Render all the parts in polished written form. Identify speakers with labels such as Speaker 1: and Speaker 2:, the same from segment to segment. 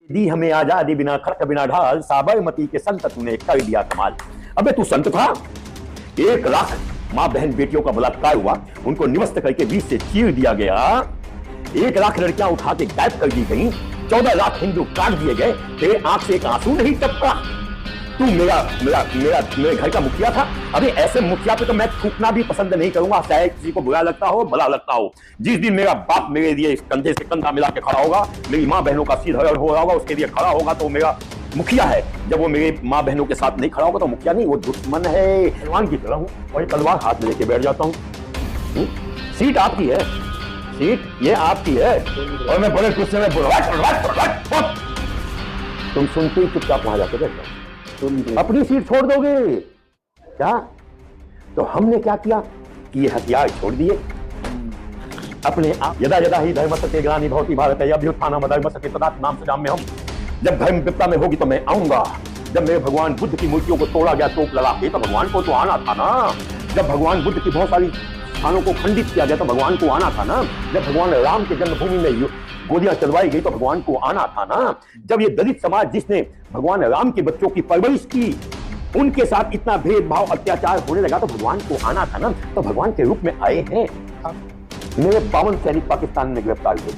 Speaker 1: दी हमें आजादी बिना खर्च बिना ढाल, साबरमती के संत तूने कर दिया कमाल। अबे तू संत था? 1 लाख मां बहन बेटियों का बलात्कार हुआ, उनको निवस्त करके बीच से चीर दिया गया। 1 लाख लड़कियां उठा के गायब कर दी गई, 14 लाख हिंदू काट दिए गए, तेरे आंख से एक आंसू नहीं टपका। तू मेरे घर का मुखिया था। अभी ऐसे मुखिया पे तो मैं थूकना भी पसंद नहीं करूंगा, चाहे किसी को बुरा लगता हो भला लगता हो। जिस दिन मेरा बाप मेरे लिए कंधे से कंधा मिला के खड़ा होगा, मेरी माँ बहनों का सिर हो रहा होगा, उसके लिए खड़ा होगा, तो मेरा मुखिया है। जब वो मेरे माँ बहनों के साथ नहीं खड़ा होगा तो मुखिया नहीं, वो दुश्मन है। पहलवान की तरह हूँ और तलवार हाथ में लेके बैठ जाता हूँ। सीट आपकी है, सीट ये आपकी है, और मैं बड़े गुस्से में बोला तुम सुनते ही चुपचाप वहां जाके बैठ जाओ। अपनी सीट छोड़ दोगे क्या? तो हमने क्या किया कि ये हथियार छोड़ दिए अपने आप। यदा यदा ही धर्मस्य ग्लानि भवति भारत अभ्युत्थानम् अधर्मस्य तदात्मनां सृजाम्यहम्। जब धर्म विपदा में होगी तो मैं आऊंगा। जब मेरे भगवान बुद्ध की मूर्तियों को तोड़ा गया तोप लगा के, तो भगवान को तो आना था ना। जब भगवान बुद्ध की बहुत सारी स्थानों को खंडित किया गया तो भगवान को आना था ना। जब भगवान राम के जन्मभूमि में गोलियां चलवाई गई तो भगवान को आना था ना। जब ये दलित समाज जिसने भगवान राम के बच्चों की परवरिश की, उनके साथ इतना भेदभाव अत्याचार होने लगा तो भगवान को आना था ना। तो भगवान के रूप में आए हैं। मेरे 52 सैनिक पाकिस्तान में गिरफ्तार हुए,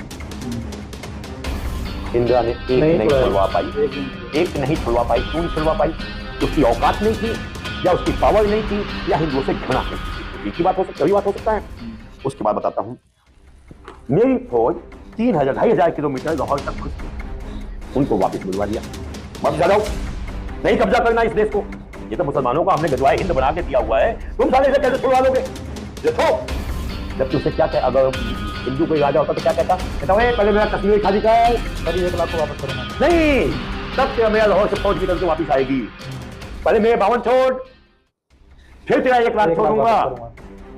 Speaker 1: इंदिरा ने एक नहीं छुड़वा पाई, एक नहीं छुड़वा पाई। क्यों नहीं छुड़वा पाई? उसकी औकात नहीं थी, या उसकी पावर नहीं थी, या हिंदुओं से घृणा नहीं थी। एक ही बात हो सकती, कभी बात हो सकता है। उसके बाद बताता हूं, मेरी फौज 3,000-2,500 किलोमीटर लाहौर तक घुस गई, उनको वापस बुलवा लिया। वापस आ जाओ, नहीं कब्जा करना इस देश को। ये तो मुसलमानों को हमने गजवाए हिंद बना के दिया हुआ है, तुम सारे इसे कैसे छुड़वा लोगे? देखो, जब तुमसे क्या कह, अगर हिंदू कोई राजा होता तो क्या कहता? पहले मेरा कश्मीर खाली कर, तभी 1 लाख को वापस करूंगा। नहीं, तब तेरा मेरा लाहौर से फौज निकल के वापस आएगी। पहले मेरे 52 छोड़, फिर तेरा 1 लाख छोड़ूंगा।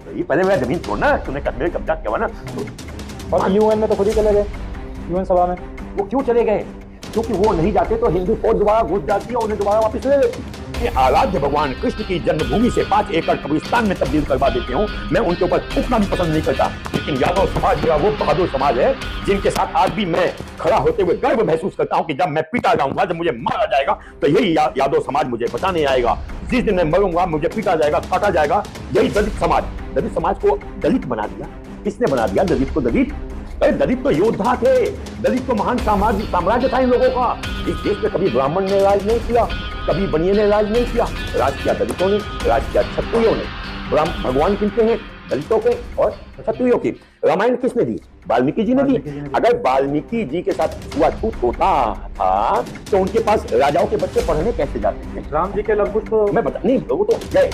Speaker 1: पहले मेरा जमीन छोड़ना, तूने कश्मीर कब्जा किया ना।
Speaker 2: और यूएन में तो खुद ही चले गए, यूएन सभा में।
Speaker 1: वो क्यों चले गए? क्योंकि वो नहीं जाते तो हिंदू फौज दोबारा घुस जाती है, उन्हें दोबारा वापस ले लेती। आराध्य भगवान कृष्ण की जन्मभूमि से 5 एकड़ कब्रिस्तान में तब्दील करवा देते हूँ। मैं उनके ऊपर थूकना भी पसंद नहीं करता, लेकिन यादव समाज मेरा वो बहादुर समाज है जिनके साथ आज भी मैं खड़ा होते हुए गर्व महसूस करता हूँ कि जब मैं पिटा जाऊंगा, जब मुझे मारा जाएगा, तो यही यादव समाज मुझे बचाने आएगा। जिस दिन मैं मरूंगा, मुझे पीटा जाएगा, काटा जाएगा, यही दलित समाज को दलित बना दिया। किसने बना दिया दलित को दलित? अरे दलित तो योद्धा थे, दलित तो महान साम्राज्य था इन लोगों का। इस देश में कभी ब्राह्मण ने राज नहीं किया, कभी बनिए ने राज नहीं किया, राज किया दलितों ने, राज किया क्षत्रियों ने। भगवान किनके हैं? दलितों के और क्षत्रियों की। रामायण किसने दी? वाल्मीकि जी ने दी। अगर वाल्मीकि जी के साथ छुआछूत होता था तो उनके पास राजाओं के बच्चे पढ़ने कैसे जाते थे?
Speaker 2: राम जी के लव कुश तो
Speaker 1: मैं बता नहीं, वो तो गए।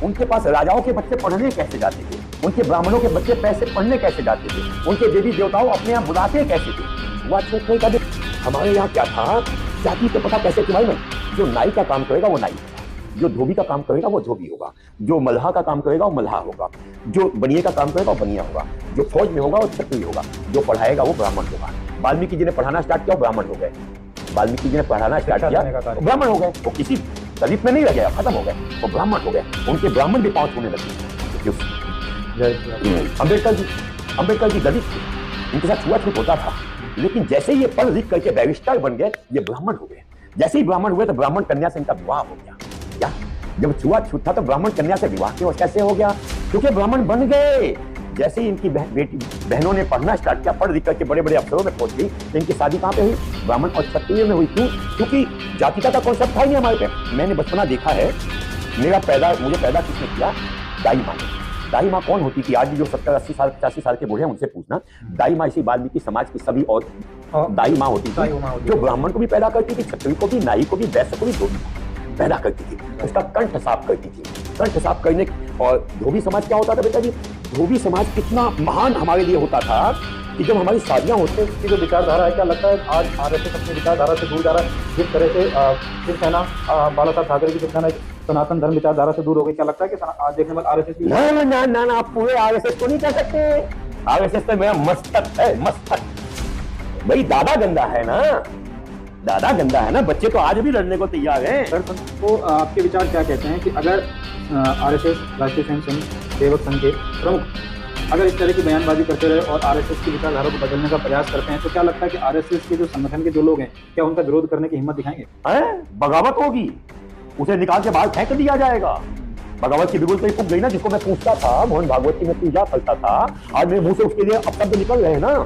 Speaker 1: उनके पास राजाओं के बच्चे पढ़ने कैसे जाते थे? उनके ब्राह्मणों के बच्चे पैसे पढ़ने कैसे जाते थे? उनके देवी देवताओं अपने यहाँ बुलाते कैसे थे? छुआछूत नहीं करते। हमारे यहाँ क्या था? जाति पे पता कैसे कि भाई मैं जो नाई का काम करेगा वो नाई होगा, जो धोबी का काम करेगा वो धोबी होगा, जो मल्हा का काम करेगा वो मल्हा होगा, जो बनिए का काम करेगा वो बनिया होगा, जो फौज में होगा वो क्षत्रिय होगा, जो पढ़ाएगा वो ब्राह्मण होगा। वाल्मीकि जी ने पढ़ाना स्टार्ट किया, ब्राह्मण हो गए। वाल्मीकि जी ने पढ़ाना स्टार्ट किया, ब्राह्मण हो गए। वो किसी दलित में नहीं रह गया, खत्म हो गए, वो ब्राह्मण हो गए। उनके ब्राह्मण भी पांव छूने लगे। अम्बेडकर जी दलित थे, उनके साथ छुआछूत होता था, लेकिन जैसे ही ये पढ़ लिख करके बैरिस्टर बन गए, ये ब्राह्मण हो गए। जैसे ही ब्राह्मण हुए तो ब्राह्मण कन्या से इनका विवाह हो गया। क्या? जब छुआछूत था तो ब्राह्मण कन्या से विवाह कैसे हो गया? क्योंकि ब्राह्मण बन गए। जैसे ही इनकी बहनों ने पढ़ना स्टार्ट किया, पढ़ लिख करके बड़े बड़े अफसरों में पहुंच गई, तो इनकी शादी कहाँ पे हुई? ब्राह्मण और क्षत्रिय में हुई। क्यों? क्योंकि जातिता का कॉन्सेप्ट था ही नहीं हमारे पे। मैंने बचपना देखा है, मुझे पैदा किसने किया? दाई माँ। दाई माँ कौन होती थी? आज भी जो 70-80 साल 85 साल के बूढ़े हैं उनसे पूछना। दाई माँ इसी वाल्मीकि समाज की सभी और दाई माँ होती थी, जो ब्राह्मण को भी पैदा करती थी, क्षत्रिय को भी, नाई को भी, वैश्य को भी, धोबी को पैदा करती थी। उसका कंठ साफ करती थी। कंठ साफ करने और धोबी समाज क्या होता था बेटा जी? धोबी समाज कितना महान हमारे लिए होता था कि जब हमारी शादियां होती हैं, उसकी जो विचारधारा है, क्या लगता है आज आरएसएस अपनी विचारधारा से दूर जा रहा है? जिस तरह से शिवसेना बाला साहब ठाकरे की शिवसेना सनातन धर्म विचारधारा से दूर हो गई, क्या लगता है कि आज देखने वाले आरएसएस? ना, आप पूरे आरएसएस को नहीं कह सकते। आरएसएस तो मेरा मस्तक है, मस्तक। भाई दादा गंदा है ना, दादा गंदा है ना। बच्चे तो आज भी लड़ने को तैयार हैं।
Speaker 2: सर, तो आपके विचार क्या कहते हैं कि अगर आरएसएस राष्ट्रीय स्वयं सेवक संघ के प्रमुख अगर इस तरह की बयानबाजी करते रहे और आरएसएस की विचारधारा को बदलने का प्रयास करते हैं तो क्या लगता है कि आरएसएस के जो संगठन के जो लोग हैं क्या उनका विरोध करने की हिम्मत दिखाएंगे?
Speaker 1: बगावत होगी, उसे निकाल के बाहर फेंक दिया जाएगा। बगावत की बिगुल तो फूक गई ना, जिसको मैं पूछता था, मोहन भागवत की मैं पूजा करता था, आज मेरे मुंह से उसके लिए अपशब्द निकल रहे हैं ना,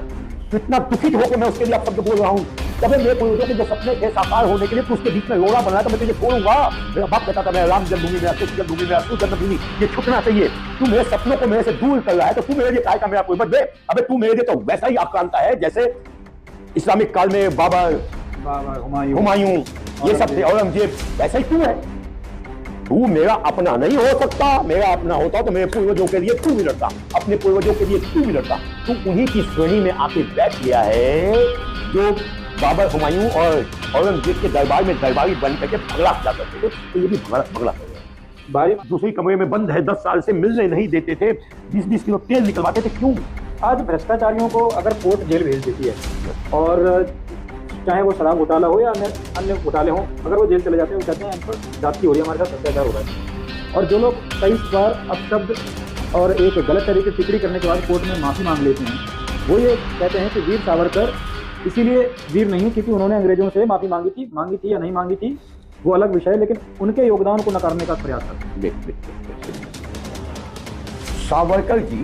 Speaker 1: कितना दुखित होकर मैं उसके लिए अपशब्द बोल रहा हूँ। तब मेरे पूर्वजों के जो सपने थे साकार होने के लिए तो उसके बीच में रोड़ा बना तो मैं तुझे छोड़ूंगा। मेरा बाप कहता था मैं राम जन्मभूमि में, कृष्ण जन्मभूमि में, अस्तु जन्मभूमि, ये छूटना चाहिए। तू मेरे सपनों को मेरे से दूर कर रहा है तो तू मेरे लिए काय का मेरा पूर्वज दे। अबे तू मेरे लिए तो वैसा ही आक्रांता है जैसे इस्लामिक काल में बाबर, हुमायूं, ये सब थे, औरंगजेब, वैसा ही तू है। तू मेरा अपना नहीं हो सकता, मेरा अपना होता तो मेरे पूर्वजों के लिए तू भी लड़ता, अपने पूर्वजों के लिए तू भी लड़ता। तू उन्हीं की श्रेणी में आके बैठ गया है जो बाबर, हुमायूं और औरंगजेब के दरबार में दरबारी बन करके भगला किया करते थे। तो ये भी भगला कर रहे हैं। दूसरी कमरे में बंद है, 10 साल से मिलने नहीं देते थे, 20-20 किलो तेल निकलवाते थे, क्यों?
Speaker 2: आज भ्रष्टाचारियों को अगर कोर्ट जेल भेज देती है और चाहे वो शराब घोटाला हो या अन्य घोटाले हो, अगर वो जेल चले जाते हैं, वो कहते हैं हम पर जाति हो रही है, हमारे साथ अत्याचार हो रहा है। और जो लोग 23 बार अपशब्द और एक गलत तरीके से टिप्पणी करने के बाद कोर्ट में माफी मांग लेते हैं, वो ये कहते हैं कि वीर सावरकर इसीलिए वीर नहीं क्योंकि उन्होंने अंग्रेजों से माफी मांगी थी या नहीं मांगी थी, वो अलग विषय है, लेकिन उनके योगदान को नकारने का प्रयास करते हैं।
Speaker 1: सावरकर जी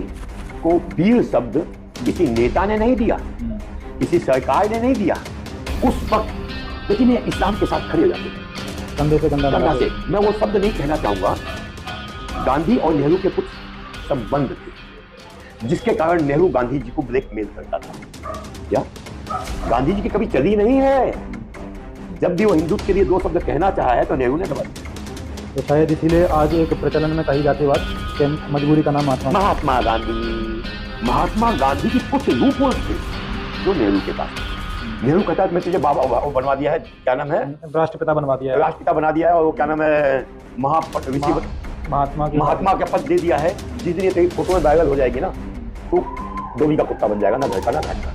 Speaker 1: को वीर शब्द किसी नेता ने नहीं दिया, किसी सरकार ने नहीं दिया उस वक्त, लेकिन ये इस्लाम के साथ खड़े हो जाते थे
Speaker 2: कंधे से कंधा
Speaker 1: से। मैं वो शब्द नहीं कहना चाहूंगा। गांधी और नेहरू के कुछ संबंध थे जिसके कारण नेहरू गांधी जी को ब्लैकमेल करता था। क्या गांधी जी की कभी चली नहीं है? जब भी वो हिंदुत्व के लिए 2 शब्द कहना चाहा है तो नेहरू ने दबा दिया।
Speaker 2: तो शायद इसीलिए आज एक प्रचलन में कही जाती बात कि मजबूरी का नाम
Speaker 1: महात्मा गांधी की कुछ लूपहोल्स थे जो नेहरू के पास। नेहरू कहता है मैं तुझे बाबा बनवा दिया है, क्या नाम है,
Speaker 2: राष्ट्रपिता बनवा दिया है,
Speaker 1: राष्ट्रपिता बना दिया है, और वो क्या नाम है, महात्मा का पद दे दिया है। जिस दिन ये तेरी फोटो में वायरल हो जाएगी ना तो डोली का कुत्ता बन जाएगा, ना घर का ना घर का।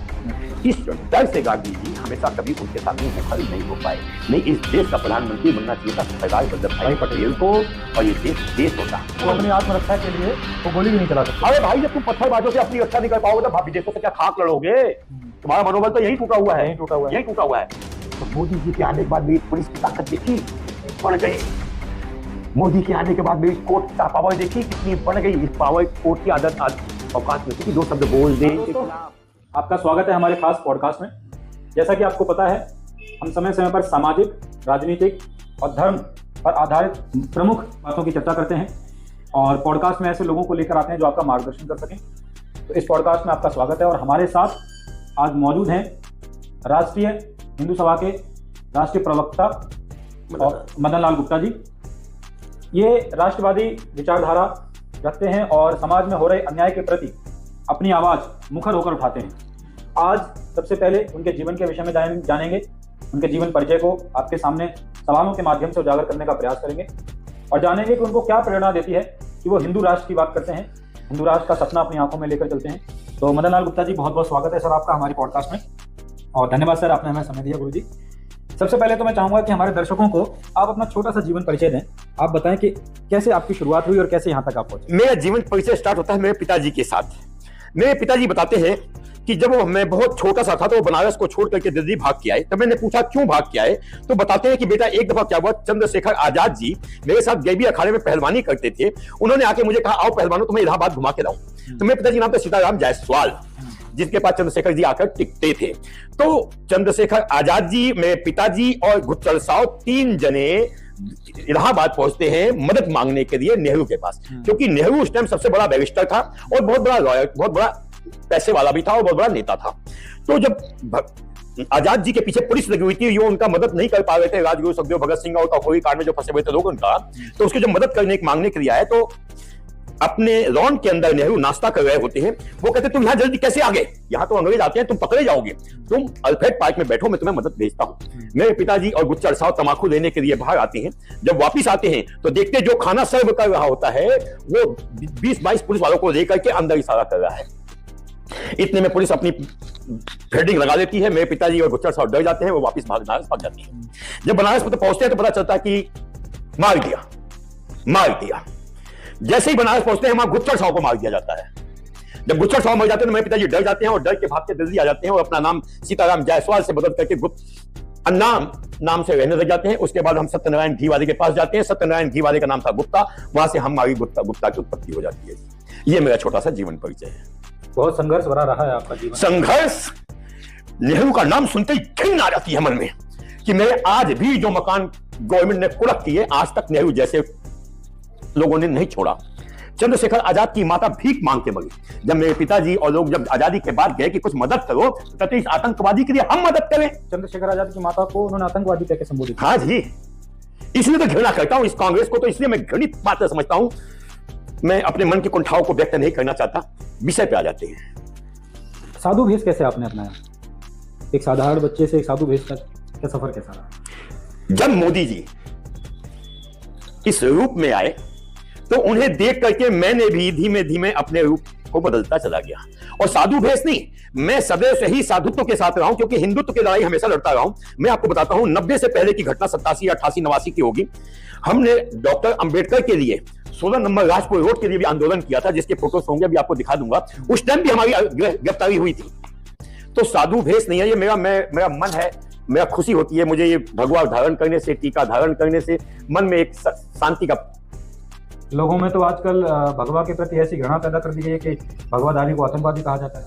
Speaker 1: इस डर से गांधी जी हमेशा कभी उनके सामने मुखर नहीं हो पाए। नहीं, इस देश का प्रधानमंत्री बनना चाहिए था सरदार वल्लभ भाई पटेल को, और ये देश होता।
Speaker 2: वो अपनी आत्मरक्षा के लिए वो गोली भी नहीं चला सकता।
Speaker 1: अरे भाई जब तुम पत्थरबाजों से अपनी रक्षा नहीं कर पाओगे तो विदेशों से क्या खाक लड़ोगे? तुम्हारा मनोबल तो यही टूटा हुआ है। तो मोदी जी के आने के बाद मेरी पुलिस की ताकत देखी, बढ़ गई। मोदी के आने के बाद मेरी कोर्ट का पावर देखी कितनी बढ़ गई। इस पावर कोर्ट की आदत औकात में थी कि 2 शब्द बोल दें।
Speaker 2: आपका स्वागत है हमारे खास पॉडकास्ट में। जैसा कि आपको पता है, हम समय समय पर सामाजिक, राजनीतिक और धर्म पर आधारित प्रमुख बातों की चर्चा करते हैं और पॉडकास्ट में ऐसे लोगों को लेकर आते हैं जो आपका मार्गदर्शन कर सकें। तो इस पॉडकास्ट में आपका स्वागत है और हमारे साथ आज मौजूद हैं राष्ट्रीय हिंदू सभा के राष्ट्रीय प्रवक्ता और मदन लाल गुप्ता जी। ये राष्ट्रवादी विचारधारा रखते हैं और समाज में हो रहे अन्याय के प्रति अपनी आवाज मुखर होकर उठाते हैं। आज सबसे पहले उनके जीवन के विषय में जानेंगे, उनके जीवन परिचय को आपके सामने सवालों के माध्यम से उजागर करने का प्रयास करेंगे और जानेंगे कि उनको क्या प्रेरणा देती है कि वो हिंदू राष्ट्र की बात करते हैं, हिंदू राष्ट्र का सपना अपनी आंखों में लेकर चलते हैं। तो मदन लाल गुप्ता जी, बहुत बहुत स्वागत है सर आपका हमारी पॉडकास्ट में और धन्यवाद सर आपने हमें समय दिया। गुरु जी, सबसे पहले तो मैं चाहूंगा कि हमारे दर्शकों को आप अपना छोटा सा जीवन परिचय दें। आप बताएं कि कैसे आपकी शुरुआत हुई और कैसे यहाँ तक आप पहुंचे।
Speaker 1: मेरा जीवन परिचय स्टार्ट होता है मेरे पिताजी के साथ। मेरे पिताजी बताते हैं कि जब मैं बहुत छोटा सा था तो वो बनारस को छोड़ करके दिल्ली भाग के आए। तब मैंने पूछा क्यों भाग के आए, तो बताते हैं कि बेटा एक दफा क्या हुआ, चंद्रशेखर आजाद जी मेरे साथ गैबी अखाड़े में पहलवानी करते थे। उन्होंने आके मुझे कहा आओ पहलवानों तुम्हें इलाहाबाद घुमा के लाऊं। तो मेरे पिताजी नाम था सीताराम जायसवाल, जिसके पास चंद्रशेखर जी आकर टिकते थे। तो चंद्रशेखर आजाद जी, मेरे पिताजी और गुज्जर साहब 3 जने इलाहाबाद पहुंचते हैं मदद मांगने के लिए नेहरू के पास, क्योंकि नेहरू उस टाइम सबसे बड़ा बैरिस्टर था और बहुत बड़ा लॉयर, बहुत बड़ा पैसे वाला भी था और बहुत बड़ा नेता था। तो जब आजाद जी के पीछे पुलिस लगी हुई थी, वो उनका मदद नहीं कर पा रहे थे, राजगुरु सुखदेव भगत सिंह और काकोरी कांड में जो फंसे हुए थे लोग उनका, तो उसकी जब मदद करने मांगने के लिए आए तो अपने लॉन के अंदर नेहरू नाश्ता कर रहे होते हैं। वो कहते तुम यहाँ जल्दी कैसे आ गए, यहाँ तो अंग्रेज आते हैं, तुम पकड़े जाओगे, तुम अल्फ्रेड पार्क में बैठो, मैं तुम्हें मदद भेजता हूँ। मेरे पिताजी और गुज्जर साहब तमाकू लेने के लिए बाहर आते हैं। जब वापिस आते हैं तो देखते जो खाना सर्व कर रहा होता है वो 20-22 पुलिस वालों को लेकर के अंदर इशारा कर रहा है। इतने में पुलिस अपनी हेडिंग लगा देती है। मेरे पिताजी और गुज्जर साहब डर जाते हैं, वो वापस बनारस भाग जाती है। जब बनारस में पहुंचते हैं तो पता चलता है कि मार दिया। जैसे ही बनारस पहुंचते हैं वहां गुज्जर साहब को मार दिया जाता है। जब गुच्छर साहब मर जाते हैं तो मेरे पिताजी डर जाते हैं और डर के भाग के दिल्ली आ जाते हैं और अपना नाम सीताराम जायसवाल से बदल करके गुप्त नाम से रहने लग जाते हैं। उसके बाद हम सत्यनारायण घी वाले के पास जाते हैं। सत्यनारायण घी वाले का नाम था गुप्ता, वहां से हमारी गुप्ता की उत्पत्ति हो जाती है। ये मेरा छोटा सा जीवन परिचय है।
Speaker 2: बहुत संघर्ष भरा रहा है आपका जीवन।
Speaker 1: संघर्ष, नेहरू का नाम सुनते ही घिन आ जाती है मन में कि मेरे आज भी जो मकान गवर्नमेंट ने कुड़क किए, आज तक नेहरू जैसे लोगों ने नहीं छोड़ा। चंद्रशेखर आजाद की माता भीख मांग के मरी। जब मेरे पिताजी और लोग जब आजादी के बाद गए कि कुछ मदद करो, तो इस आतंकवादी के लिए हम मदद करें।
Speaker 2: चंद्रशेखर आजाद की माता को उन्होंने आतंकवादी कहकर संबोधित किया।
Speaker 1: हाँ जी, इसलिए तो घृणा करता हूं इस कांग्रेस को, तो इसलिए मैं घृणित बात समझता हूं। मैं अपने मन की कुंठाओं को व्यक्त नहीं करना चाहता, विषय पे आ जाते हैं।
Speaker 2: साधु भेष कैसे आपने अपनाया? एक साधारण बच्चे से एक साधु भेष का सफर कैसा रहा?
Speaker 1: जब मोदी जी इस रूप में आए तो उन्हें देख करके मैंने भी धीमे धीमे अपने रूप को बदलता चला गया। और साधु भेष नहीं, मैं सदैव से ही साधुत्व के साथ रहा हूं, क्योंकि हिंदुत्व की लड़ाई हमेशा लड़ता रहा हूं। मैं आपको बताता हूं, 90 से पहले की घटना 87, 88, 89 की होगी। हमने डॉक्टर अंबेडकर के लिए 16 नंबर राजपुर रोड के लिए भी आंदोलन किया था, जिसके फोटोज होंगे, भी आपको दिखा दूंगा। उस टाइम भी हमारी गिरफ्तारी हुई थी। तो साधु भेष नहीं है ये, मेरा मन है, मेरा खुशी होती है मुझे ये भगवा धारण करने से, टीका धारण करने से मन में एक शांति का।
Speaker 2: लोगों में तो आजकल भगवा के प्रति ऐसी घृणा पैदा कर दी गई है कि भगवाधारी को आतंकवादी कहा जाता है।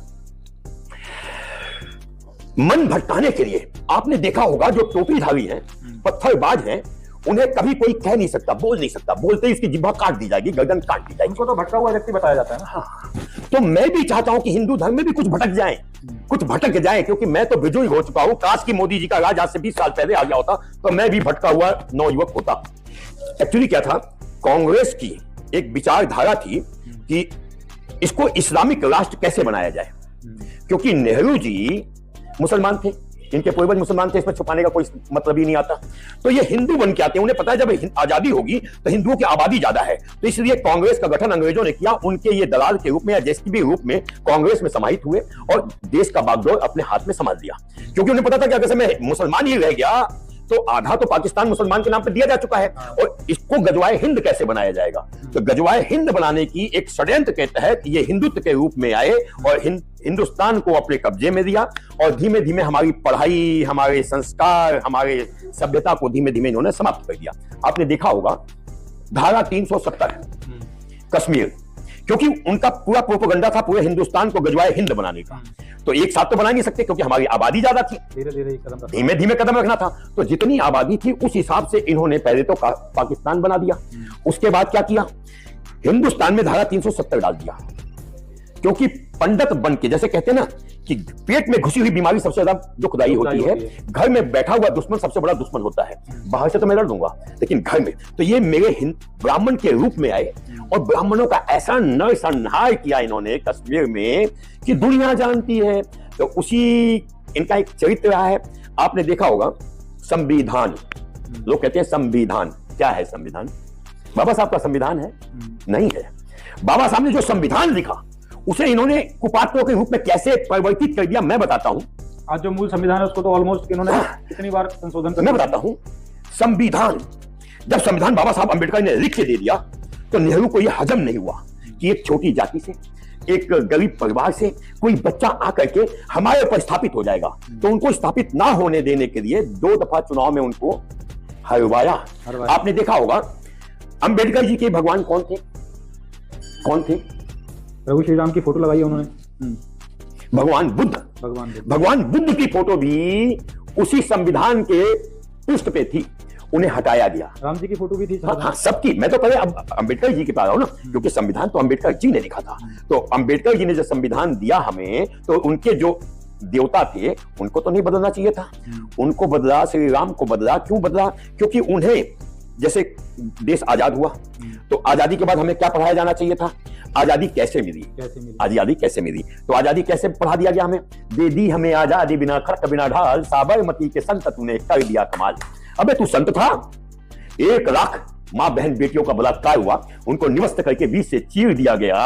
Speaker 1: मन भटकाने के लिए आपने देखा होगा जो टोपीधारी हैं, पत्थरबाज हैं, उन्हें कभी कोई कह नहीं सकता, बोल नहीं सकता, बोलते ही इसकी जिह्वा काट दी जाएगी, गर्दन काट दी जाएगी।
Speaker 2: उनको तो भटका हुआ व्यक्ति बताया जाता है ना।
Speaker 1: हाँ, तो मैं भी चाहता हूं कि हिंदू धर्म में भी कुछ भटक जाए, कुछ भटक जाए, क्योंकि मैं तो बिजुई हो चुका हूं। काश की मोदी जी का राज आज से 20 साल पहले आ गया होता तो मैं भी भटका हुआ नौयुवक होता। एक्चुअली क्या था, कांग्रेस की एक विचारधारा थी कि इसको इस्लामिक राष्ट्र कैसे बनाया जाए, क्योंकि नेहरू जी मुसलमान थे, इनके पूर्वज मुसलमान थे, इसमें छुपाने का कोई मतलब ही नहीं आता। तो ये हिंदू बन के आते हैं, उन्हें पता है जब आजादी होगी तो हिंदुओं की आबादी ज्यादा है, तो इसलिए कांग्रेस का गठन अंग्रेजों ने किया। उनके ये दलाल के रूप में या जैसे भी रूप में कांग्रेस में समाहित हुए और देश का बागडोर अपने हाथ में संभाल लिया, क्योंकि उन्हें पता था कि अगर मैं मुसलमान ही रह गया तो आधा तो पाकिस्तान मुसलमान के नाम पर दिया जा चुका है, और इसको गजवाए हिंद कैसे बनाया जाएगा। तो गजवाए हिंद बनाने की एक षड्यंत्र के तहत ये हिंदुत्व के रूप में आए और हिंदुस्तान को अपने कब्जे में दिया, और धीमे धीमे हमारी पढ़ाई, हमारे संस्कार, हमारे सभ्यता को धीमे धीमे इन्होंने समाप्त कर दिया। आपने देखा होगा धारा 370 कश्मीर, क्योंकि उनका पूरा प्रोपेगेंडा था पूरे हिंदुस्तान को गजवाए हिंद बनाने का। तो एक साथ तो बना नहीं सकते, क्योंकि हमारी आबादी ज्यादा थी, धीमे धीमे कदम रखना था। तो जितनी आबादी थी उस हिसाब से इन्होंने पहले तो पाकिस्तान बना दिया, उसके बाद क्या किया, हिंदुस्तान में धारा 370 डाल दिया। क्योंकि पंडित बन के, जैसे कहते हैं ना कि पेट में घुसी हुई बीमारी सबसे ज्यादा दुखदायी होती है, घर में बैठा हुआ दुश्मन सबसे बड़ा दुश्मन होता है। बाहर से तो मैं लड़ दूंगा, लेकिन घर में तो ये मेरे ब्राह्मण के रूप में आए और ब्राह्मणों का ऐसा नरसंहार किया इन्होंने कश्मीर में कि दुनिया जानती है। तो उसी इनका एक चरित्र रहा है। आपने देखा होगा संविधान, लोग कहते हैं संविधान, क्या है संविधान? बाबा साहब का संविधान है? नहीं है। बाबा साहब ने जो संविधान लिखा उसे इन्होंने कुपात्रों के रूप में कैसे परिवर्तित कर दिया, मैं बताता हूं।
Speaker 2: आज जो मूल संविधान है उसको तो ऑलमोस्ट इन्होंने कितनी बार संशोधन कर,
Speaker 1: मैं बताता हूं। संविधान, जब संविधान बाबा साहब अंबेडकर ने लिख के दे दिया तो नेहरू को यह हजम नहीं हुआ कि एक छोटी जाति से, एक गरीब परिवार से कोई बच्चा आकर के हमारे ऊपर स्थापित हो जाएगा। तो उनको स्थापित ना होने देने के लिए 2 दफा चुनाव में उनको हरवाया। आपने देखा होगा अंबेडकर जी के भगवान कौन थे? कौन थे?
Speaker 2: प्रभु श्री राम की फोटो लगाई है उन्होंने।
Speaker 1: भगवान बुद्ध, भगवान बुद्ध की फोटो भी उसी संविधान के पृष्ठ पे थी, उन्हें हटाया गया।
Speaker 2: राम जी की फोटो भी थी।
Speaker 1: हाँ, सबकी। मैं तो पहले अब अंबेडकर जी के पास हूं ना, क्योंकि संविधान तो अंबेडकर जी ने लिखा था। तो अंबेडकर जी ने जब संविधान दिया हमें, तो उनके जो देवता थे उनको तो नहीं बदलना चाहिए था, उनको बदला, श्री राम को बदला। क्यों बदला? क्योंकि उन्हें, जैसे देश आजाद हुआ तो आजादी के बाद हमें क्या पढ़ाया जाना चाहिए था? आजादी कैसे मिली, आजादी कैसे मिली। तो आजादी कैसे पढ़ा दिया गया हमें? दे दी हमें आजादी बिना खर्च बिना ढाल, साबरमती के संत तूने कर दिया कमाल। अबे तू संत था? 1 लाख मां बहन बेटियों का बलात्कार हुआ, उनको निवस्त करके बीच से चीर दिया गया।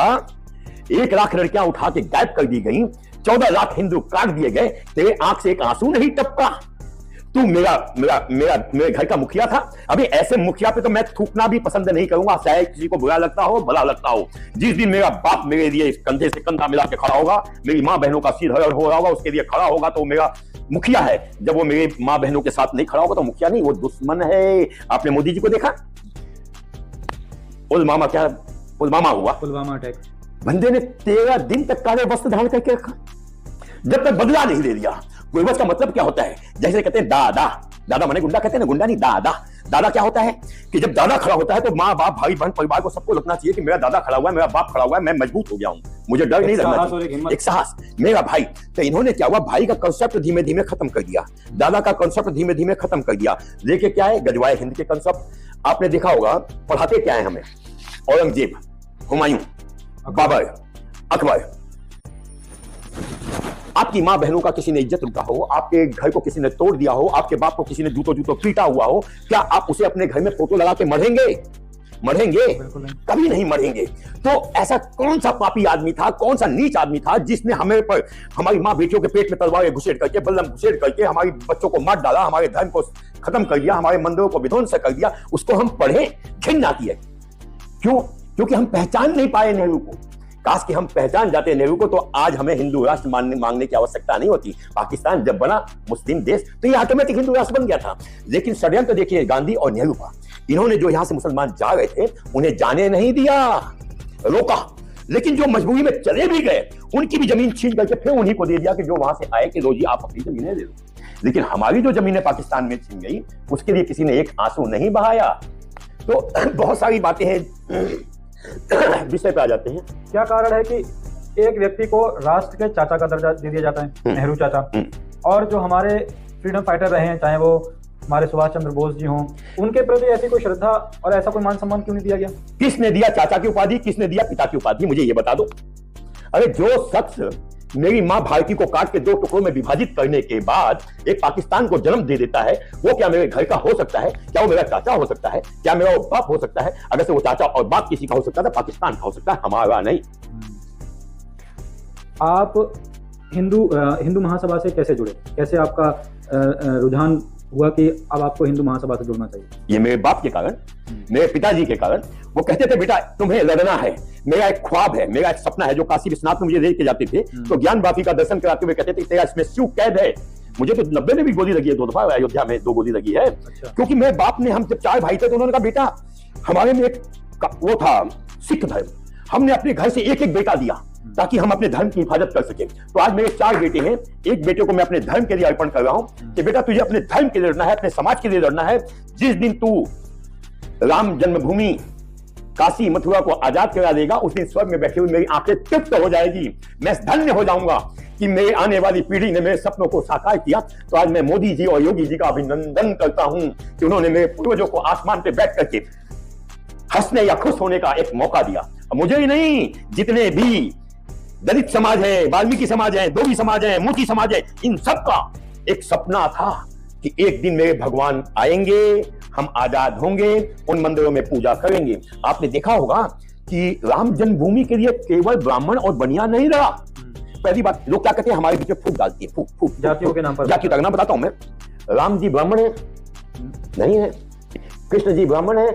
Speaker 1: 1 लाख लड़कियां उठा के गायब कर दी गई, 14 लाख हिंदू काट दिए गए। तेरे आंख से एक आंसू नहीं टपका? तू मेरे घर का मुखिया था। अभी ऐसे मुखिया पे तो मैं थूकना भी पसंद नहीं करूंगा, चाहे किसी को बुरा लगता हो भला लगता हो। जिस दिन मेरा बाप मेरे लिए कंधे से कंधा मिला के खड़ा होगा, मेरी माँ बहनों का सिर हो रहा होगा, उसके लिए खड़ा होगा, तो मेरा मुखिया है। जब वो मेरे माँ बहनों के साथ नहीं खड़ा होगा तो मुखिया नहीं, वो दुश्मन है। आपने मोदी जी को देखा, पुलवामा हुआ,
Speaker 2: पुलवामा अटैक,
Speaker 1: बंदे ने 13 दिन तक काले वस्त्र धारण करके रखा, जब तक बदला नहीं ले लिया। गुरबत का मतलब क्या होता है? जैसे कहते हैं दादा माने गुंडा, कहते हैं ना, गुंडा नहीं दादा क्या होता है कि जब दादा खड़ा होता है तो माँ बाप भाई बहन परिवार को सबको लगना चाहिए कि मेरा दादा खड़ा हुआ है, मेरा बाप खड़ा हुआ है, मैं मजबूत हो गया हूं, मुझे डर नहीं लगना चाहिए, एक साहस, मेरा भाई। तो इन्होंने क्या हुआ, भाई का कंसेप्ट धीमे धीमे खत्म कर दिया, दादा का कंसेप्ट धीमे धीमे खत्म कर दिया। लेके क्या है, गजवाए हिंद के कंसेप्ट। आपने देखा होगा, पढ़ाते क्या है हमें, औरंगजेब, हुमायूं, बाबर, अकबर। आपकी माँ बहनों का किसी ने इज्जत लूटा हो, आपके घर को किसी ने तोड़ दिया हो, आपके बाप को किसी ने जूतों पीटा हुआ हो, क्या आप उसे अपने घर में फोटो लगा के मरेंगे? कभी नहीं मरेंगे। तो ऐसा कौन सा पापी आदमी था, कौन सा नीच आदमी था जिसने हमें पर हमारी माँ बेटियों के पेट में तलवारें घुसेड़ करके, बल्लम घुसेड़ करके हमारी बच्चों को मार डाला, हमारे धर्म को खत्म कर दिया, हमारे मंदिरों को विध्वंस कर दिया। उसको हम पढ़े, घिन आती है। क्यों? क्योंकि हम पहचान नहीं पाए नेहरू को। काश कि हम पहचान जाते नेहरू को, तो आज हमें हिंदू राष्ट्र मांगने की आवश्यकता नहीं होती। पाकिस्तान जब बना मुस्लिम देश, तो ये ऑटोमेटिक हिंदू राष्ट्र बन गया था। लेकिन षड्यंत्र देखिए गांधी और नेहरू का, इन्होंने जो यहां से मुसलमान जा रहे थे उन्हें जाने नहीं दिया, रोका। लेकिन जो मजबूरी में चले भी गए, उनकी भी जमीन छीन करके फिर उन्हीं को दे दिया कि जो वहां से आए कि लो जी आप अपनी जमीनें दे दो। लेकिन हमारी जो जमीनें पाकिस्तान में छीन गई, उसके लिए किसी ने एक आंसू नहीं बहाया। तो बहुत सारी बातें हैं, विषय पे आ जाते हैं।
Speaker 2: क्या कारण है कि एक व्यक्ति को राष्ट्र के चाचा का दर्जा दे दिया जाता है, नेहरू चाचा, और जो हमारे फ्रीडम फाइटर रहे हैं, चाहे वो हमारे सुभाष चंद्र बोस जी हों, उनके प्रति ऐसी कोई श्रद्धा और ऐसा कोई मान सम्मान क्यों नहीं दिया गया?
Speaker 1: किसने दिया चाचा की उपाधि, किसने दिया पिता की उपाधि, मुझे ये बता दो। अरे जो शख्स मेरी माँ भारती को काट के 2 टुकड़ों में विभाजित करने के बाद एक पाकिस्तान को जन्म दे देता है, वो क्या मेरे घर का हो सकता है? क्या वो मेरा चाचा हो सकता है? क्या मेरा बाप हो सकता है? अगर से वो चाचा और बाप किसी का हो सकता है, पाकिस्तान का हो सकता है, हमारा नहीं।
Speaker 2: आप हिंदू महासभा से कैसे जुड़े? कैसे आपका रुझान हुआ कि अब आपको हिंदू महासभा से जुड़ना चाहिए?
Speaker 1: ये मेरे बाप के कारण, मेरे पिताजी के कारण। वो कहते थे बेटा तुम्हें लड़ना है, मेरा एक ख्वाब है, मेरा एक सपना है। जो काशी विश्वनाथ में मुझे लेके जाते थे, तो ज्ञान वापी का दर्शन कराते हुए कहते थे तेरा इसमें शिव कैद है। मुझे तो 90 में भी गोली लगी है, 2 दफा अयोध्या में 2 गोली लगी है।
Speaker 2: अच्छा।
Speaker 1: क्योंकि मेरे बाप ने, हम जब 4 भाई थे तो उन्होंने कहा बेटा हमारे में एक वो था सिख धर्म, हमने अपने घर से एक बेटा दिया ताकि हम अपने धर्म की हिफाजत कर सके। तो आज मेरे 4 बेटे हैं, एक बेटे को मैं अपने धर्म के लिए अर्पण कर रहा हूं कि बेटा तुझे अपने धर्म के लिए लड़ना है, अपने समाज के लिए लड़ना है। जिस दिन तू राम जन्मभूमि काशी मथुरा को आजाद करा देगा, उस दिन स्वर्ग में बैठे हुए मेरी आंखें तृप्त हो जाएगी, मैं धन्य हो जाऊंगा कि मेरे आने वाली पीढ़ी ने मेरे सपनों को साकार किया। तो आज मैं मोदी जी और योगी जी का अभिनंदन करता हूं कि उन्होंने मेरे पूर्वजों को आसमान पे बैठ करके हंसने या खुश होने का एक मौका दिया। मुझे ही नहीं, जितने भी दलित समाज है, वाल्मीकि समाज है, धोबी समाज है, मोची समाज है, इन सब का एक सपना था कि एक दिन मेरे भगवान आएंगे, हम आजाद होंगे, उन मंदिरों में पूजा करेंगे। आपने देखा होगा कि राम जन्मभूमि के लिए केवल ब्राह्मण और बनिया नहीं रहा। पहली बात, लोग क्या कहते हैं हमारे बीच में फूट डालती है, फूट
Speaker 2: जातियों के नाम पर।
Speaker 1: जातियों का नाम बताता हूं मैं। राम जी ब्राह्मण है? नहीं है। कृष्ण जी ब्राह्मण है?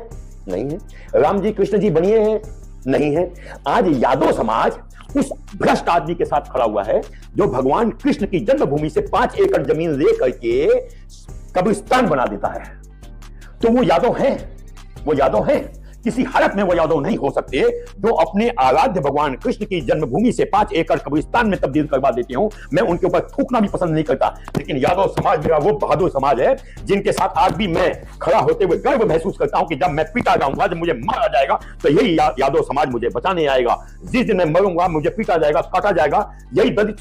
Speaker 1: नहीं है। राम जी कृष्ण जी बनिए हैं? नहीं है। आज यादव समाज उस भ्रष्ट आदमी के साथ खड़ा हुआ है जो भगवान कृष्ण की जन्मभूमि से 5 एकड़ जमीन ले करके कब्रिस्तान बना देता है। तो वो यादव है, वो यादव है। किसी हालत में वो यादव नहीं हो सकते जो अपने आराध्य भगवान कृष्ण की जन्मभूमि से 5 एकड़ कब्रिस्तान में तब्दील करवा देते हो। मैं उनके ऊपर थूकना भी पसंद नहीं करता, लेकिन यादव समाज मेरा वो बहादुर समाज है जिनके साथ आज भी मैं खड़ा होते हुए गर्व महसूस करता हूं कि जब मैं पीटा जाऊंगा, जब मुझे मारा जाएगा, तो यही यादव समाज मुझे बचाने आएगा। जिस दिन मैं मरूंगा, मुझे पीटा जाएगा, काटा जाएगा, यही दलित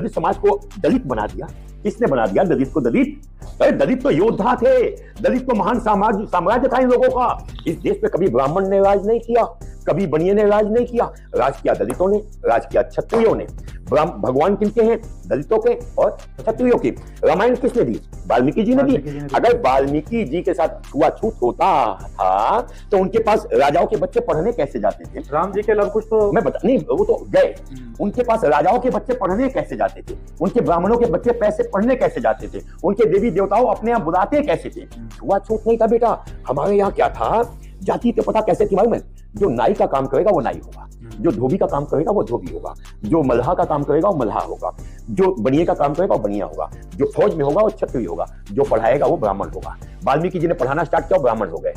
Speaker 1: समाज को दलित बना दिया। किसने बना दिया दलित को दलित? अरे दलित तो योद्धा थे, दलित तो महान साम्राज्य था इन लोगों का। इस देश पे कभी ब्राह्मण ने राज नहीं किया, कभी बनिए ने राज नहीं किया, राज किया दलितों ने, राज किया क्षत्रियों ने। भगवान किनके हैं? दलितों के और क्षत्रियों के। रामायण किसने दी? वाल्मीकि जी ने दी। अगर वाल्मीकि जी के साथ छुआछूत होता था तो उनके पास राजाओं के बच्चे पढ़ने कैसे जाते थे?
Speaker 2: राम जी के लव कुश तो
Speaker 1: मैं बता नहीं, वो तो गए। उनके पास राजाओं के बच्चे पढ़ने कैसे जाते थे? उनके ब्राह्मणों के बच्चे पैसे पढ़ने कैसे जाते थे? उनके देवी देवताओं अपने यहाँ बुलाते कैसे थे? छुआछूत नहीं था बेटा। हमारे यहाँ क्या था? जाति के पता कैसे थी मालूम है? जो नाई का काम करेगा वो नाई होगा, जो धोबी का काम करेगा वो धोबी होगा, जो मल्हा का काम करेगा वो मल्हा होगा, जो बनिए का काम करेगा वो बनिया होगा, जो फौज में होगा वो क्षत्रिय होगा, जो पढ़ाएगा वो ब्राह्मण होगा। वाल्मीकि जी ने पढ़ाना स्टार्ट किया, ब्राह्मण हो गए।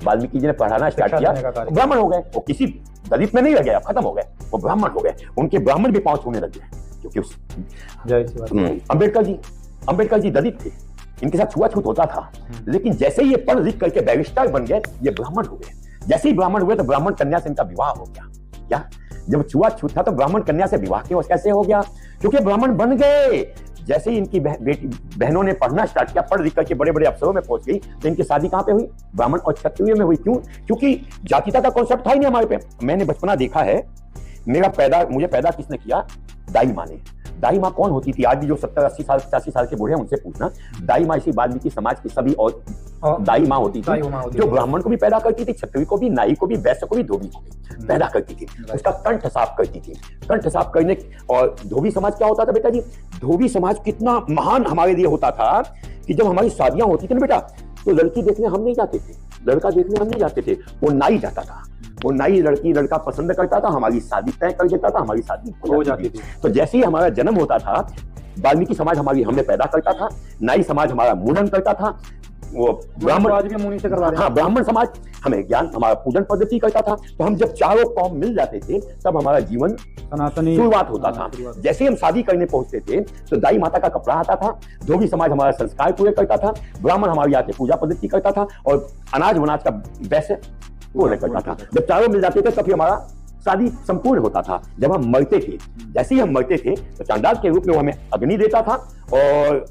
Speaker 1: वाल्मीकि जी ने पढ़ाना स्टार्ट किया, ब्राह्मण हो गए। वो किसी दलित में नहीं रह गए, खत्म हो गए, वो ब्राह्मण हो गए। उनके ब्राह्मण भी पांव छूने लग गए, क्योंकि उस अम्बेडकर जी दलित थे, इनके साथ छुआछूत होता था। लेकिन जैसे ही ये पढ़ लिख करके बैरिस्टर बन गए, ये ब्राह्मण हो गए। जैसे ही ब्राह्मण हुए तो ब्राह्मण कन्या से इनका विवाह हो गया। क्या? जब छुआछूत था तो ब्राह्मण कन्या से विवाह कैसे हो गया? क्योंकि ब्राह्मण बन गए। जैसे ही इनकी बेटी बहनों ने पढ़ना स्टार्ट किया, पढ़ लिख करके बड़े बड़े अफसरों में पहुंच गई, तो इनकी शादी कहां पे हुई? ब्राह्मण और क्षत्रिय में हुई। क्यों? क्योंकि जातिता का कॉन्सेप्ट था ही नहीं हमारे पे। मैंने बचपना देखा है, मुझे पैदा किसने किया? दाई माँ ने। दाई माँ कौन होती थी? आज भी जो 70-80 साल 85 साल के बूढ़े हैं उनसे पूछना। दाई माँ इसी वाल्मीकि समाज की सभी और दाई माँ होती थी, जो ब्राह्मण को भी पैदा करती थी, क्षत्रिय को भी, नाई को भी, वैश्य को भी, धोबी को भी पैदा करती थी। उसका कंठ साफ करती थी। कंठ साफ करने और धोबी समाज क्या होता था बेटा जी? धोबी समाज कितना महान हमारे लिए होता था कि जब हमारी शादियां होती थी ना बेटा, तो लड़की देखने हम नहीं जाते थे, लड़का देखने हम नहीं जाते थे, वो नाई जाता था। वो नाई लड़का पसंद करता था, हमारी शादी तय कर देता था, हमारी शादी हो जाती थी। तो जैसे ही हमारा जन्म होता था, वाल्मीकि समाज हमें पैदा करता था, नाई समाज हमारा मूलन करता था, वो ब्राह्मण
Speaker 2: आज भी मुनि से करवा रहे हैं।
Speaker 1: हाँ, ब्राह्मण समाज हमें ज्ञान, हमारा पूजन पद्धति करता था। तो हम जब चारों कौम मिल जाते थे तब हमारा जीवन
Speaker 2: सनातनी
Speaker 1: शुरुआत होता था। जैसे हम शादी करने पहुंचते थे तो दाई माता का कपड़ा आता था, धोबी समाज हमारा संस्कार पूरे करता था, ब्राह्मण हमारी आके पूजा पद्धति करता था, और अनाज वनाज का वैसे पूरे करता था। जब चारों मिल जाते थे तभी हमारा शादी संपूर्ण होता था। जब हम मरते थे, जैसे ही हम मरते थे तो चांडाल के रूप में वो हमें अग्नि देता था, और